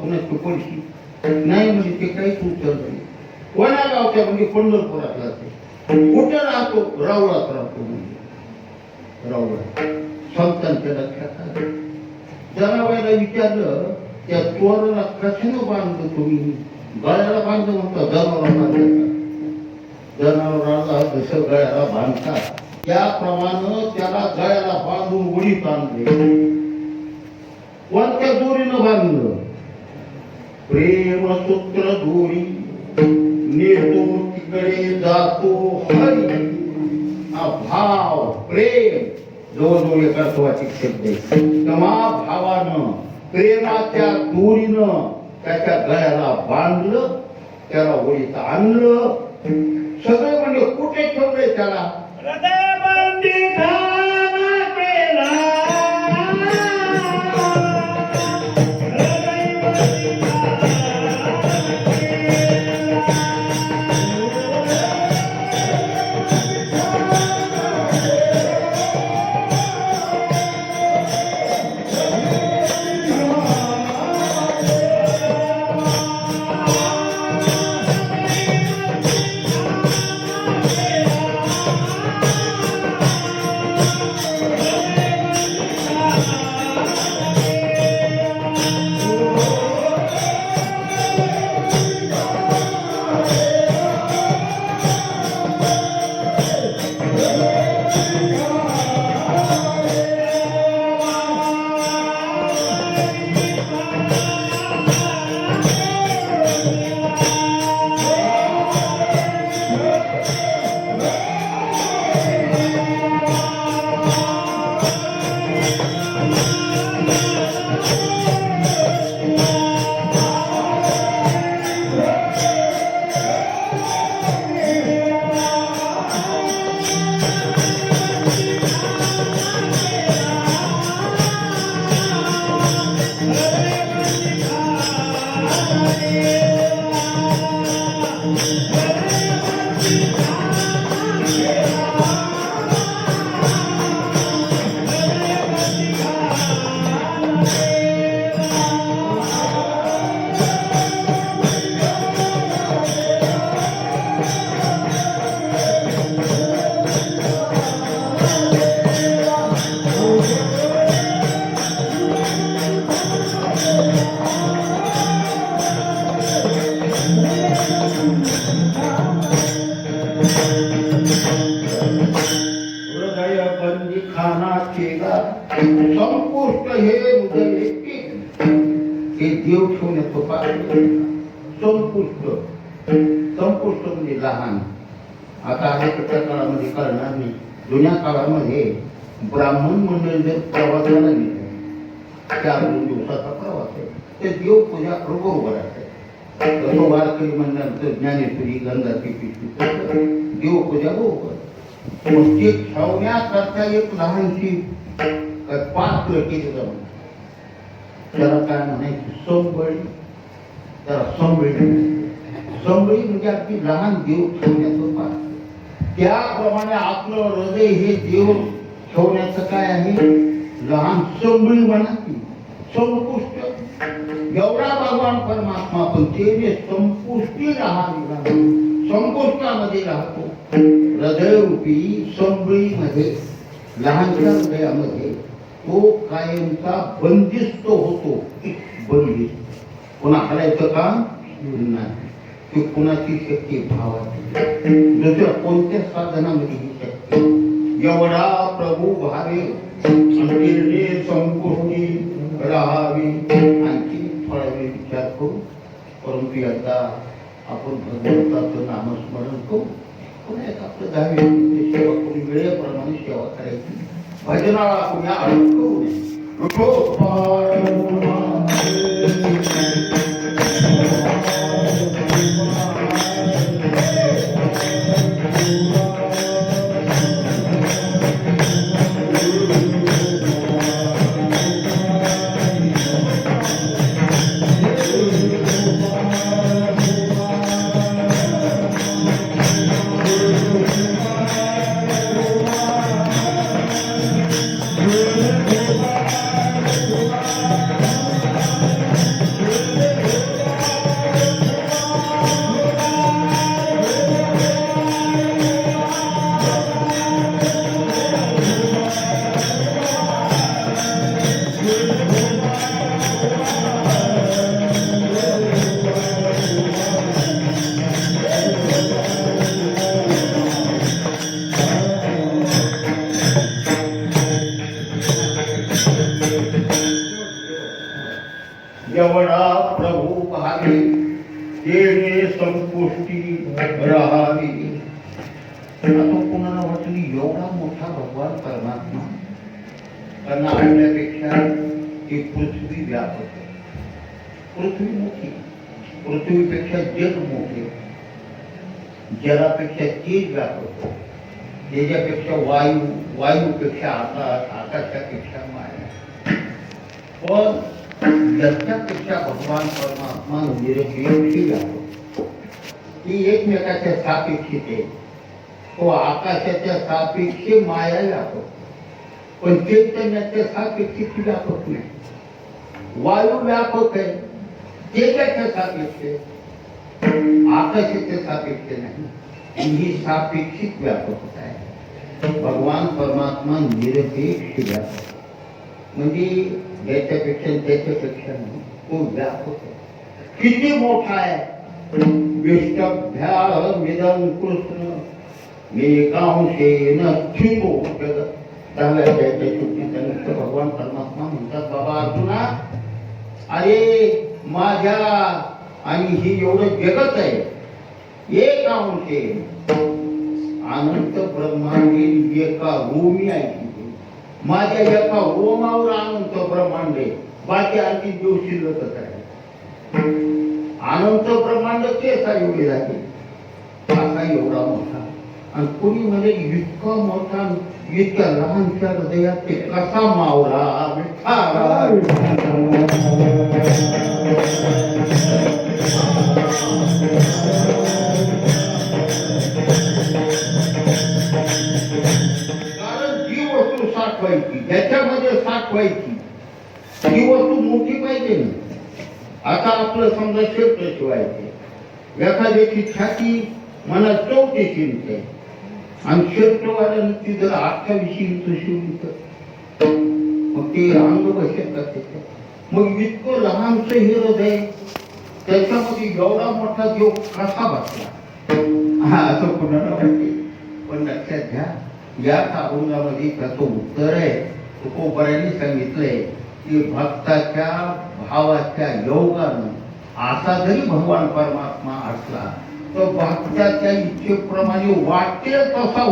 कुणाची पडशी नाही म्हणजे ते काहीच उचल नाही. कोण्या गावच्या म्हणजे पंढरपुरातला ते कुठं राहतो रावळात राहतो म्हणजे रावळा संतांच्या लक्षात आलं. जनाबाईला विचारलं त्या चोराला कशानं बांधलं तुम्ही? गळ्याला बांधलं म्हणतो. जनावराला बांधलं. जनावराला जसं गळ्याला बांधतात त्याप्रमाणे त्याला गळ्याला बांधून उडीत आणले. कोणत्या दोरीनं बांधलं? प्रेमसूत्र दोरी नेतो तिकडे जातो हरी. हा भाव प्रेम जवळजवळ एका स्वाचिक शब्द आहे. तेव्हा भावानं प्रेमाच्या दोरीनं त्याच्या गळ्याला बांधलं, त्याला ओळीत आणलं. सगळे म्हणजे कुठे ठेवलंय त्याला? संपुष्ट हे हृदय हे देव ठेवण्याचं पाहिजे. संपुष्ट संपुष्ट म्हणजे लहान. आता आजच्या काळामध्ये कळणार नाही. जुन्या काळामध्ये ब्राह्मण मंडळ जर प्रवासाला गेले, 4 दिवसाचा प्रवास आहे, ते देव पूजा बरोबर आहे. तसं वारकरी मंडळाचं ज्ञानेश्वरी गंगाची पिशवी देवपूजा बरोबर. ते ठेवण्याकरता एक लहानशी पात्र केलं जातं. त्याला काय म्हणायचं? संबळी. त्याला संबळी. संबळी म्हणजे अगदी लहान देव ठेवण्याचं पात्र. त्याप्रमाणे आपलं हृदय हे देव ठेवण्याचं काय आहे? लहान संबळी म्हणा की संपुष्ट. एवढा भगवान परमात्मा पण ते संपुष्टी राहावी, संपुष्टामध्ये राहतो. हृदयरूपी संबळीमध्ये लहानच्या हृदयामध्ये तो कायमचा बंदिस्त होतो. बंदिस्त कोणा हलायचं काम नाही. ते कुणाची शक्ती भावाची दुसऱ्या कोणत्या साधनामध्ये ही शक्ती. एवढा प्रभू भावे संपुष्टी राहावी. आणखी थोडा वेळ विचार करू. परंतु एकदा आपण भगवंताचं नामस्मरण करू. पुन्हा एक आपलं 10 मिनिट सेवा करून वेळेप्रमाणे सेवा करायची. भजनाला आपण या अडकवू नये. राहावे तेने संपुष्टी राहावी. आता कोणाला वाटली एवढा मोठा भगवान परमात्मा कारण आपल्यापेक्षा ही पृथ्वी व्यापक आहे. पृथ्वी मोठी, पृथ्वीपेक्षा जग मोठे, जलापेक्षा तेज व्यापक, तेजापेक्षा वायू, वायूपेक्षा आकाश, आकाशापेक्षा माया. पण याच्यापेक्षा भगवान परमात्मा निरपेक्ष व्यापक. ती एकमेकाच्या सापेक्षित आहे. तो आकाशाच्या सापेक्ष माया व्यापक, पण चैतन्याच्या सापेक्षित व्यापक नाही. वायू व्यापक आहे, तेजाच्या सापेक्ष, आकाशाच्या सापेक्ष नाही. ही सापेक्षित व्यापकता आहे. भगवान परमात्मा निरपेक्ष व्यापक, म्हणजे याच्यापेक्षा त्याच्यापेक्षा नाही, तो व्यापक आहे. किती मोठा आहे. विष्टभ्यामिदं कृष्ण मेकांशेन स्थितो जगत्. दहाव्या अध्यायाच्या भगवान परमात्मा म्हणतात, बाबा अर्जुना, अरे माझ्या आणि ही एवढं जगत आहे, एक अंशे अनंत ब्रह्मांडी एका रोमी आहे. माझ्या एका रोमावर अनंत ब्रह्मांड आहे, बाकी आणखी देव शिल्लकच आहे. अनंत ब्रह्मांड तेच आहे एवढे झाले. असा एवढा मोठा, आणि कोणी म्हणजे इतका मोठा, इतक्या लहानच्या हृदयात ते कसा मावला. कारण जी वस्तू साठवायची, ज्याच्यामध्ये साठवायची ती वस्तू मोठी पाहिजे ना. आता आपलं समजा क्षेत्र शिवायचे, एखाद्याची छाती मला 34 इंच आहे आणि क्षेत्रवाल्यानं ती जर 28 इंच शिवली तर मग ते अंग बसेल का त्याच्यात. मग इतकं लहानचं हे हृदय, त्याच्यामध्ये एवढा मोठा देव कसा बसला, हा असं कुणाला वाटते. पण लक्षात घ्या, या अभंगामध्ये त्याचं उत्तर आहे. तुकोबरांनी सांगितलंय की भक्ताच्या भावाच्या योगानं असा जरी भगवान परमात्मा असला तर भक्ताच्या इच्छेप्रमाणे वाटेल तसा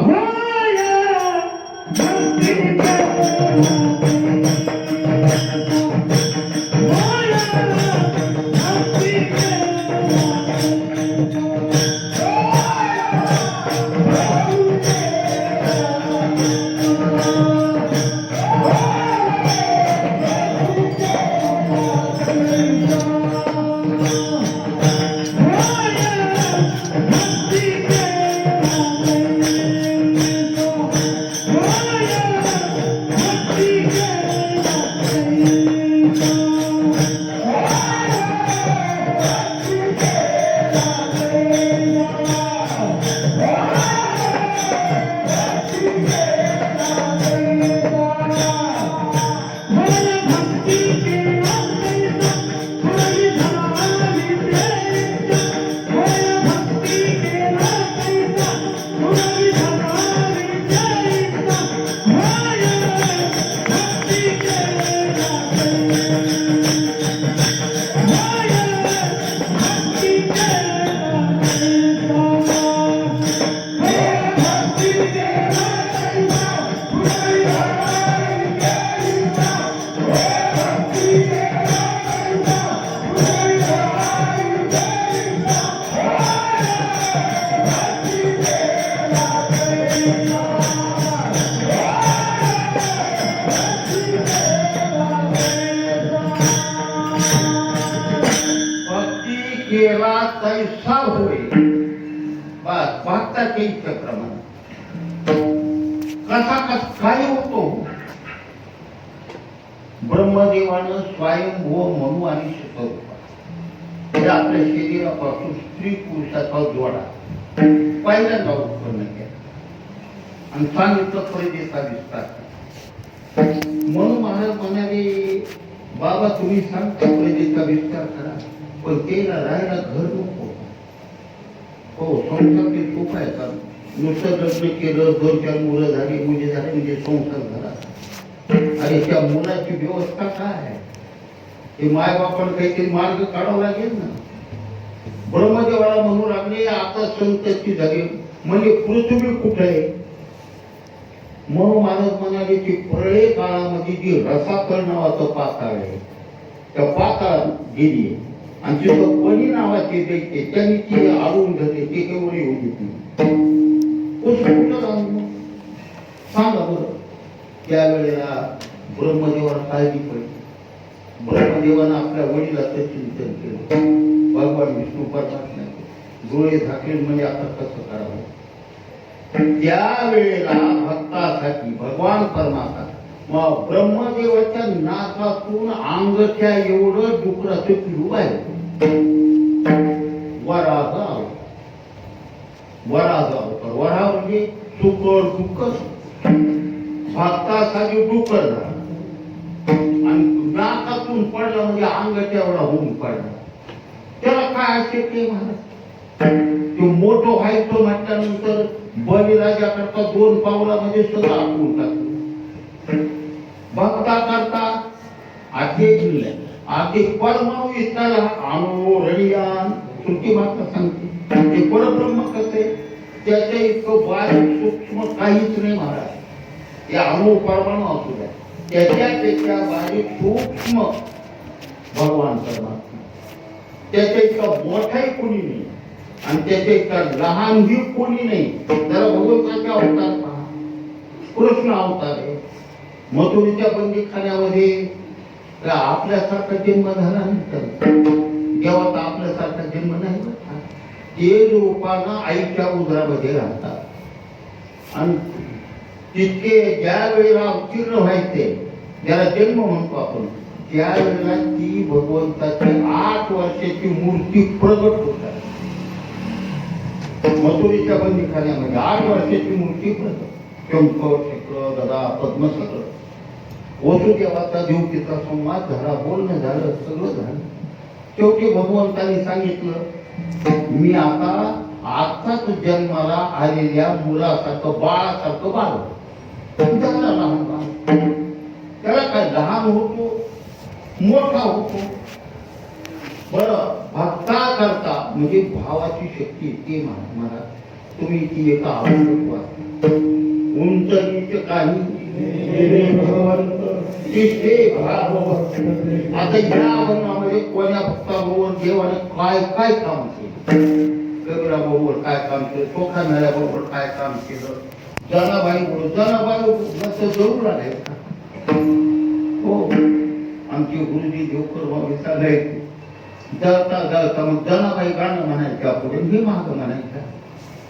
केला तैसा होय. बस भक्ताच्या इच्छेप्रमाणे कसा काय होतो. ब्रह्मदेवानं स्वयंभू म्हणू आणि शतरूपा हे आपल्या शरीरापासून स्त्री पुरुषाचा जोडा पहिल्यांदा उत्पन्न केला आणि सांगितलं परिदेचा विस्तार. म्हणून महाराज म्हणाले, बाबा तुम्ही सांगता परिदेचा विस्तार करा, पण तेला राहायला घर नको. हो, संसार खूप आहे का. नुसतं लग्न केलं, 2-4 मुलं झाली, मुली झाली म्हणजे संसार झाला. अरे त्या मुलाची व्यवस्था काय आहे, ते मायबापाला काहीतरी मार्ग काढावा लागेल ना. ब्रह्मदेवाला म्हणू लागले आता संतती झाली म्हणजे पृथ्वी कुठे आहे. म्हणून महाराज म्हणाले की प्रळय काळामध्ये जी रसातळ नावाचं पाताळ आहे त्या पाताळात गेली आणि तिथं पणी नावाचे दैत्य त्यांनी ती आडून धरले ते केवळ येऊ देत नाही. सांगा बरं त्यावेळेला ब्रह्मदेवाला काळजी पडली. ब्रह्मदेवानं आपल्या वडिलाचं चिंतन केलं. भगवान विष्णू परमात्मा डोळे झाकेल म्हणजे आता कसं करावं. त्यावेळेला भक्तासाठी भगवान परमात्मा मग ब्रह्मदेवाच्या नाकातून अंगठ्या एवढं डुकराचं पिलू बाहेर वराह अवतार. वराह म्हणजे सुकर डुकर भक्तासाठी डुकर झाला आणि नाकातून पडला म्हणजे अंगठ्या एवढा होऊन पडला. त्याला काय असे ते म्हणत तो मोठं व्हायचं म्हटल्यानंतर बळीराजा करता 2 पावलामध्ये सगळं आटवून टाकलं. भक्ता करता आधी परमाणू इतकाला अणु रडियान सुट्टी भाषा सांगते ते परब्रह्म कसे त्याच्या इतकं बारीक सूक्ष्म काहीच नाही महाराज. या अणु परमाणू असू द्या त्याच्यापेक्षा बारीक सूक्ष्म भगवान परमात्मा त्याच्या इतका मोठाही कोणी नाही आणि त्याच्या इतका लहानही कोणी नाही. जरा भगवंताचे अवतार पहा. कृष्ण अवतार आहे. मथुरेच्या बंदीखान्यामध्ये आपल्यासारखा जन्म झाला नाही. देवाचा आपल्यासारखा जन्म नाही. ते रूपानं आईच्या उदरामध्ये राहतात आणि तितके ज्या वेळेला अवतीर्ण व्हायचे ज्याला जन्म म्हणतो आपण त्यावेळेला ती भगवंताची 8 वर्षाची मूर्ती प्रगट होतात. मथुरेच्या बंदीखान्यामध्ये 8 वर्षाची मूर्ती प्रगट. शंख चक्र गदा पद्म सगळं. वसुदेवाचा देवकीचा संवाद झाला. बोलणं झालं. सगळं झालं. शेवटी भगवंतांनी सांगितलं मी आताच जन्माला आलेल्या मुलासारखं बाळासारखं बाळ त्याला काय लहान होतो मोठा होतो. बरं भक्ता करता म्हणजे भावाची शक्ती ते मला तुम्ही ती एका आवडत उंच नीच काही आता या वर्णामध्ये कोण्या भक्ताबरोबर देवाने काय काय काम केलं. गगराबरोबर काय काम केलं. चोखा मेळ्याबरोबर काय काम केलं. जनाबाई बरोबर जरूर आले. हो आमचे गुरुजी देवकर बाबा सांगायचे जळता मग जनाबाई गाणं म्हणायच्या पुढे मी मागं म्हणायच्या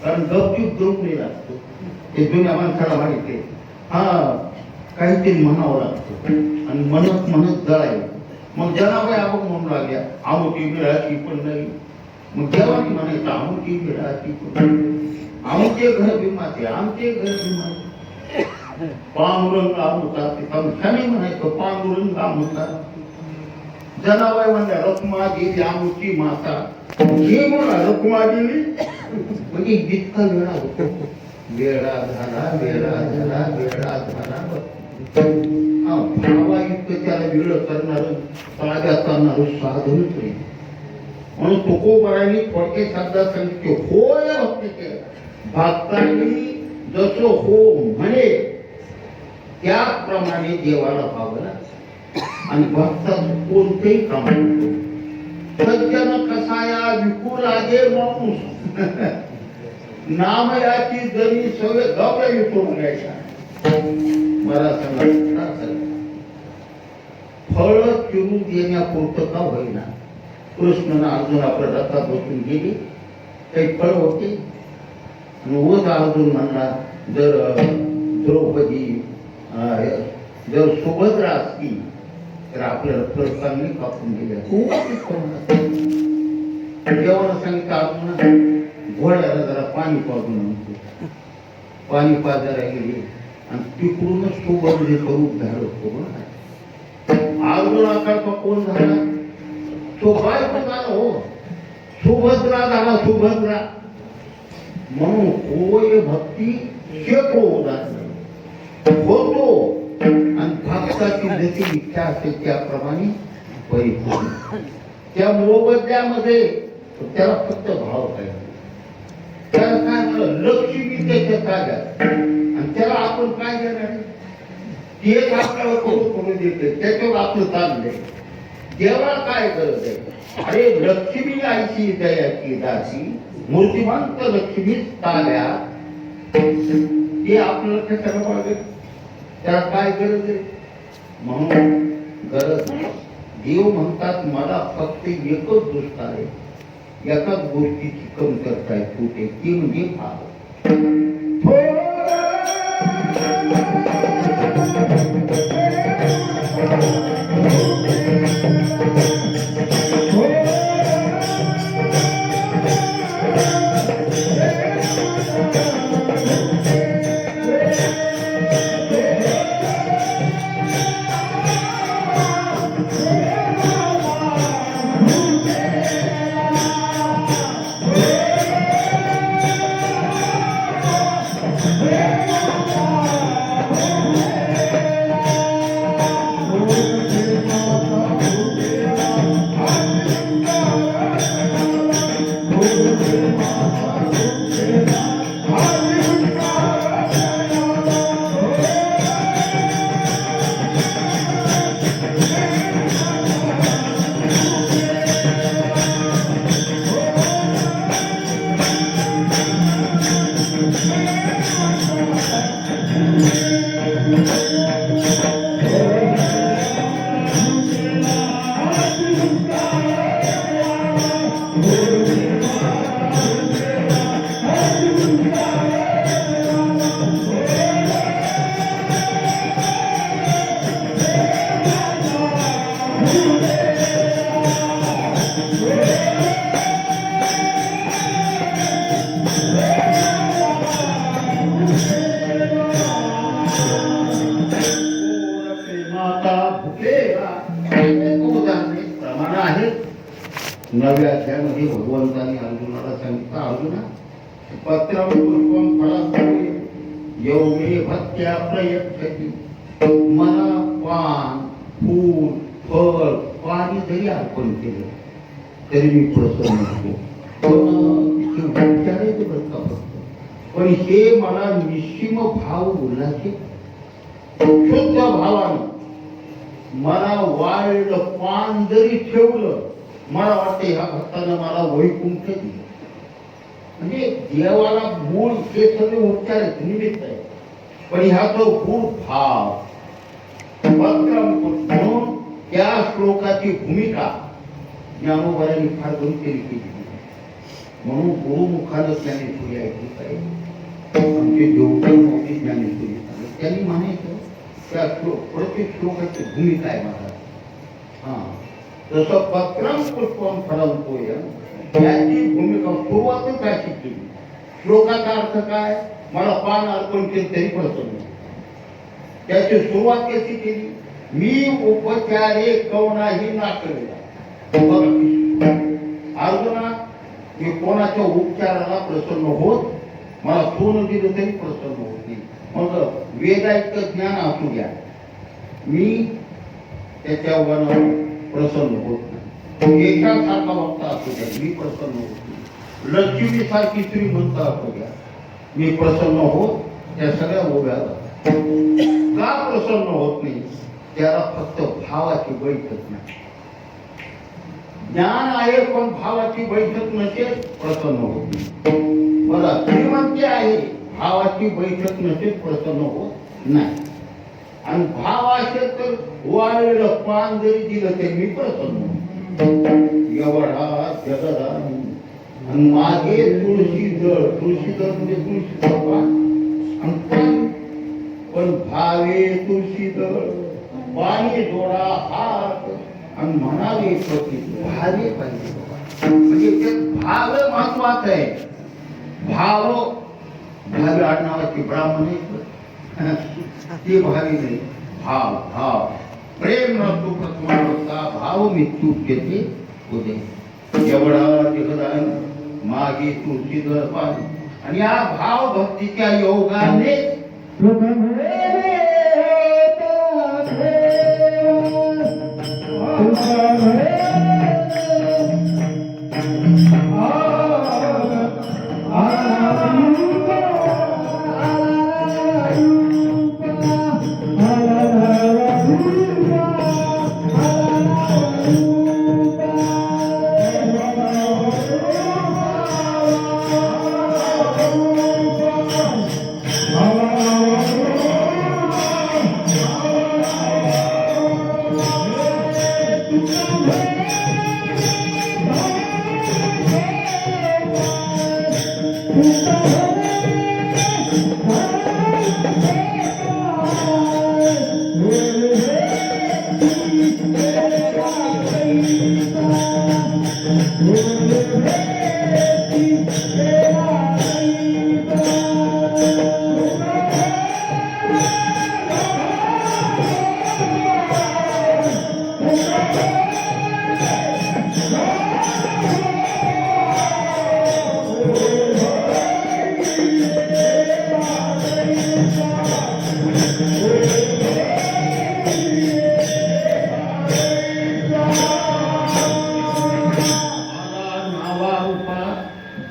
कारण गपचूप जोडले लागतो. ते जुन्या माणसाला माहिती हा काहीतरी म्हणावं लागतं आणि म्हणत जळायला. मग जनाबाई आपण म्हणू लागल्या आमुटी मिळाची पण नाही. मग देवानी म्हणायचं आमुटी मिळाची पण आमचे घर भीमाचे आमचे घर भीमाचे. पांडुरंग आमुता तिथं म्हणायचं पांडुरंग आमुता. जनाबाई म्हणल्या रखमा देवी आमुची माता. हे म्हणा रखमा देवी म्हणजे जितका वेळा होतो वेळा झाला भावा इतकं त्याला वेळ करणार ताब्यात करणार साधन प्रेम म्हणून तुकोबारांनी थोडके शब्दात सांगितले होय भक्ती भक्तांनी जसं हो म्हणे त्याप्रमाणे देवाला भावला आणि भक्ताचं कोणतेही काम सज्जन कसाया विपुल आगे माणूस नामयाची जरी सगळे गप्या येतो म्हणायच्या. मला सांगा फळ चिरून देण्यापुरतं का होईना कृष्ण अर्जुन आपल्या रथात बसून गेली. काही फळ होते व अर्जुन म्हणला जर द्रौपदी जर सुभद्रा असती तर आपल्याला फळ चांगली कापून दिले. देवाला सांगितलं अर्जुन घोड्याला जरा पाणी पाजून आणतो. पाणी पाजायला गेले आणि तिकडूनच सुभद्रेचं रूप धारण करून अर्जुनाकरता कोण झाला तो बायको झाला. हो सुभद्रा झाला सुभद्रा. म्हणून होय भक्ती शेकडो उदाहरण होतो आणि भक्ताची जशी इच्छा असेल त्याप्रमाणे परिपूर्ण. त्या मोबदल्यामध्ये त्याला फक्त भाव पाहिजे. त्याला काय म्हणलं, लक्ष्मी त्याच्या ताब्यात, आणि त्याला आपण काय देणार, तेच आपल्याला करून देते, त्याच्यावर आपलं चाललंय. देवाला काय गरज आहे? अरे लक्ष्मी आईची दयाची दासी, मूर्तिमंत लक्ष्मी ताब्यात, ते आपल्याला कशाला पाहिजे? त्याला काय गरज आहे? म्हणून गरज नाही. देव म्हणतात मला फक्त एकच गोष्ट आहे, एकाच गोष्टीची कमतरता आहे, कुठे, ती म्हणजे भाव. प्रमाण आहे. नव्या अध्यायामध्ये भगवंतांनी अर्जुनाला सांगितलं, अर्जुना पत्रम पुष्पम फळं योगे भक्त्या प्रयच्छति, मला पान, फूल, फळ, पाणी जरी अर्पण केलं तरी मी प्रसन्न होतो. पण हे मला निश्चिम भाव उल्हासे शुद्ध भावानं मला वाळलं पान जरी ठेवलं, मला वाटतं ह्या भक्तानं मला वैकुंठ दिलं. म्हणजे देवाला मूळ हे सगळे उपचार आहेत, निमित्त आहे, पण ह्या जो मूळ भाव म्हणून त्या श्लोकाची भूमिका ज्ञानोबांनी फार गंभीर केली. म्हणून गुरुमुखानं ज्ञानेश्वरी ऐकली पाहिजे. आमचे देवकर मोठी ज्ञानेश्वरी त्यांनी म्हणायचं त्या प्रत्येक श्लोकाची भूमिका आहे महाराज. जसं पत्रम पुष्पम फळं पोयं, याची भूमिका सुरुवातच अशी केली. श्लोकाचा अर्थ काय? मला पान अर्पण केलं तरी प्रसन्न. त्याची सुरुवात कशी केली? मी उपचारे कवनाही नाकलेला. अर्जुना, मी कोणाच्या उपचाराला प्रसन्न होत, मला सोनं दिलं तरी प्रसन्न होत नाही. मग वेदायिक ज्ञान असू द्या, मी त्याच्यावर प्रसन्न होत नाही. एकासारखा भक्त असू द्या, मी प्रसन्न होत नाही. लक्ष्मी सारखी श्रीमंत असू द्या, मी प्रसन्न होत त्या सगळ्या उभ्या का प्रसन्न होत नाही? त्याला फक्त भावाची बैठक नाही. ज्ञान आहे पण भावाची बैठक नसेल, प्रसन्न होत नाही. मला श्रीमंती आहे, भावाची बैठक नसेल, प्रसन्न होत नाही. आणि भाव असेल तर वाळलेलं पान जरी दिलं तरी मी प्रसन्न होतो. एवढा जगदान आणि मागे तुळशी दळ म्हणजे तुळशीचा पान आणि पान, पण भावे तुळशी दळ पाणी जोडा हात आणि म्हणावे पती भावे पाहिजे. म्हणजे ते भाव महत्वाचं आहे. भाव भावी आडनावाची ब्राह्मण आहे, ते भावी नाही. भाव भाव प्रेम नसतो प्रथमा, भाव मृत्यू घेते उदय. एवढा जगदान मागे तुळशी दळ पान, आणि या भाव भक्तीच्या योगाने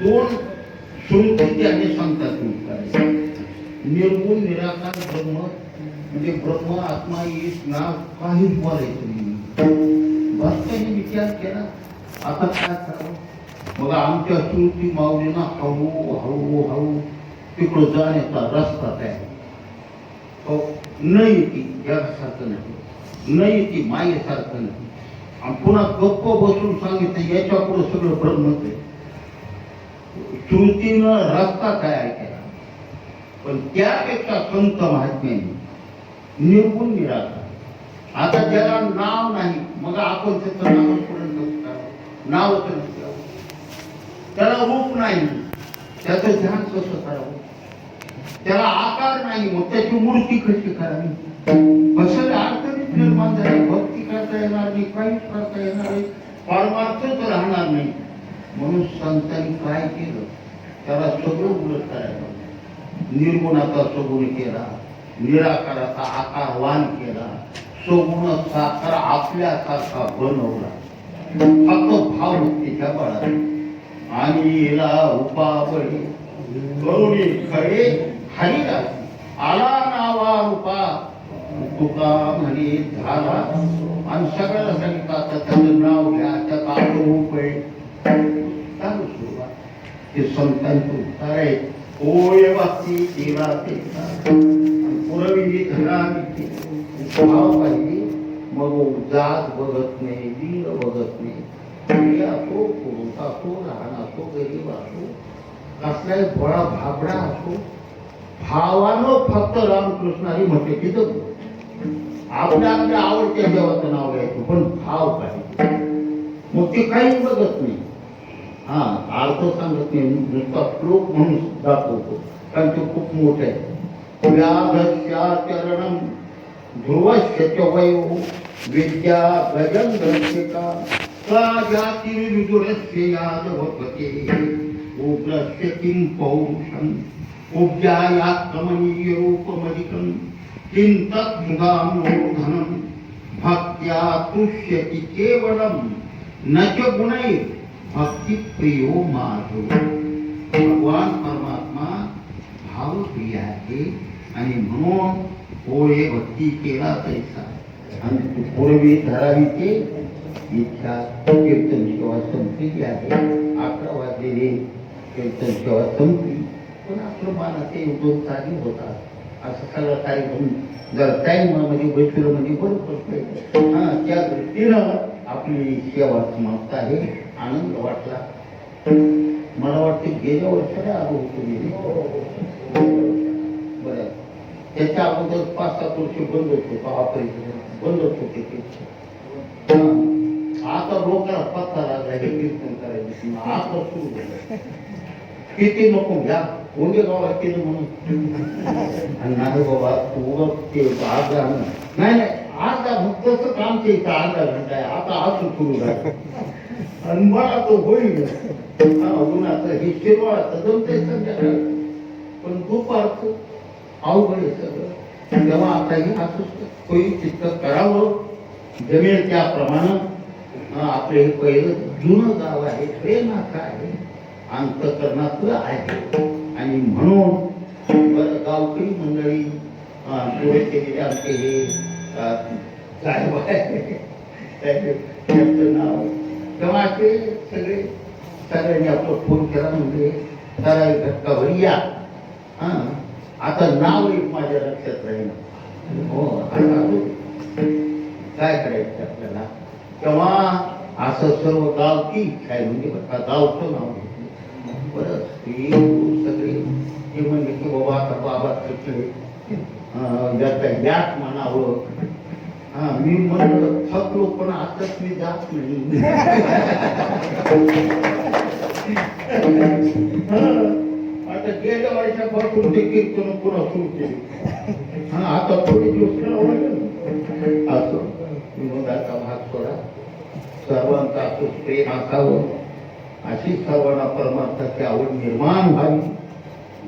दोन श्रुती त्यांनी सांगतात. निर्गुण निराकार ब्रह्म म्हणजे ब्रह्म आत्मा ईश नाव काहीच बोलायचं नाही. बस त्यांनी विचार केला आता काय करावं. मग आमच्या श्रुती माऊलीना हळू हळू हळू तिकडं जाण्याचा रस्ता तयार. न येते जगासारखं नाही, न येते मायेसारखं नाही. आणि पुन्हा गप्प बसून सांगितलं याच्या पुढे सगळं ब्रह्मच आहे. श्रुतीनं रस्ता तयार केला. पण त्यापेक्षा संत महात्म्याने निर्गुण निराकार. आता ज्याला नाव नाही मग आपण त्याचं नामस्मरण करावं, नावच नसतं. त्याला रूप नाही त्याचं ध्यान कसं करावं, त्याला आकार नाही मग त्याची मूर्ती कशी करावी. कसं अडचणीत निर्माण झाली. भक्ती करता येणार नाही, काहीच करता येणार नाही, परमार्थच राहणार नाही. म्हणून संतांनी काय केलं, त्याला सगळं उलट करायला. निर्गुणाचा सगुण केला, निराकाराचा आकारवान केला, सगुण साकार आपल्यासारखा बनवला. फक्त भाव त्याच्या बळाला आणि हिला उपाबळी करुणी खरे हरिदासी आला नावा रूपा तुका म्हणे झाला. आणि सगळ्याला सांगितलं आता त्याचं नाव घ्या, त्याचा रूप आहे. चालू सुरुवात हे संतांचं उत्तर आहे. ओय वाची केला ते पुरवी धरावी भाव पाहिजे. मग जात बघत नाही, लिंग बघत नाही, असो पुरुष असो, लहान असो, गरीब असो, कसलाही भोळा भाबडा असो, भावानं फक्त रामकृष्णारी म्हटले की जगू. आपल्या आपल्या आवडत्या देवाचं नाव घ्यायचं पण भाव पाहिजे. मग ते काहीच बघत नाही. हा अर्थ सांगत नाही, नुसता श्लोक म्हणून दाखवतो कारण ते खूप मोठे आहे. व्याधस्या चरणम ध्रुवस्य च वयो विद्या गजंद्रस्यका का जाती विदुरस्य यादवपते उग्रस्य किं पौरुषं उपजायात्मनीय रूपमधिकं किं तत्मुगां मूर्धनं भक्त्या तुष्यति केवलं न च गुणैः भक्ति प्रियो माधव. भगवान परमात्मा भावप्रिय आहे आणि म्हणून होय भक्ती केला तैसा. आणि तू पूर्वी धरावी ते इच्छा. कीर्तन सेवा संपलेली आहे, 11 वाजलेले कीर्तन सेवा संपली. पण आपलं मान ते 2 तारी होतात. असं सगळं कार्यक्रम जर टाईममध्ये बैठकीमध्ये बरोबर पडते. हा त्या दृष्टीनं आपली सेवा समाप्त आहे. आनंद वाटला. मला वाटतं गेल्या वर्षाला आलो होतो. बरं त्याच्या अगोदर 5-7 वर्ष बंदच होतो, ऑपरेशन बंदच होते ते. आता लोकांना पत्ता लागला हे कीर्तन करायचं. आता सुरू झालं किती नको घ्या कोणत्या गावात केलं म्हणून. नाही बाबा तू ते अर्धा नाही नाही अर्धा भक्तच काम ते अर्धा घंटा आहे. आता असं सुरू झालं आणि मला तो होईल उन्हाचं हे शिरवाळाचं जमतंय संध्याकाळ. पण दुपारचं अवघड आहे सगळं. तेव्हा आता हे असं होईल तितकं करावं जमेल त्याप्रमाणे. आपलं हे पहिलं जुनं गाव आहे, प्रेमाचं आहे, अंतकरणातलं आहे आणि म्हणून गावकरी मंडळी पुढे केलेले आमचे हे साहेब त्यांचं नाव तेव्हा ते सगळ्यांनी आपलं फोन केला म्हणजे जरा घटकाभर या. आता नाव एक माझ्या लक्षात राहील. हो आता काय करायचं आपल्याला तेव्हा असं सर्व गावची इच्छा आहे म्हणजे गावचं नाव घेतलं. बरं सगळे जे म्हणले की बाबा आता बाबा यात म्हणावं. मी म्हणलं थकलो पण आताच मी जात नाही. आता गेल्या वर्षापासून ते कीर्तन पुन्हा सुरू केले. आता थोडे दिवस असं विनोदाचा भाग सोडा. सर्वांचा असं प्रेम असावं अशी सर्वांना परमार्थाची आवड निर्माण व्हावी.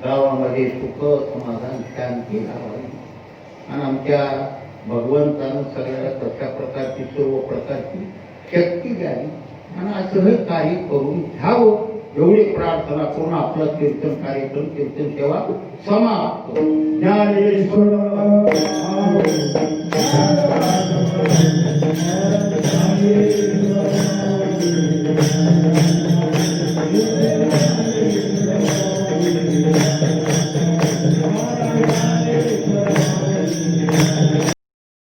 गावामध्ये सुख समाधान शांती राहावी आणि आमच्या भगवंतानं सगळ्याला तशा प्रकारची सर्व प्रकारची शक्ती द्यावी आणि असं हे कार्य करून घ्यावं एवढी प्रार्थना करून आपला कीर्तन कार्यक्रम कीर्तन सेवा समाप्त. ज्ञानेश्वर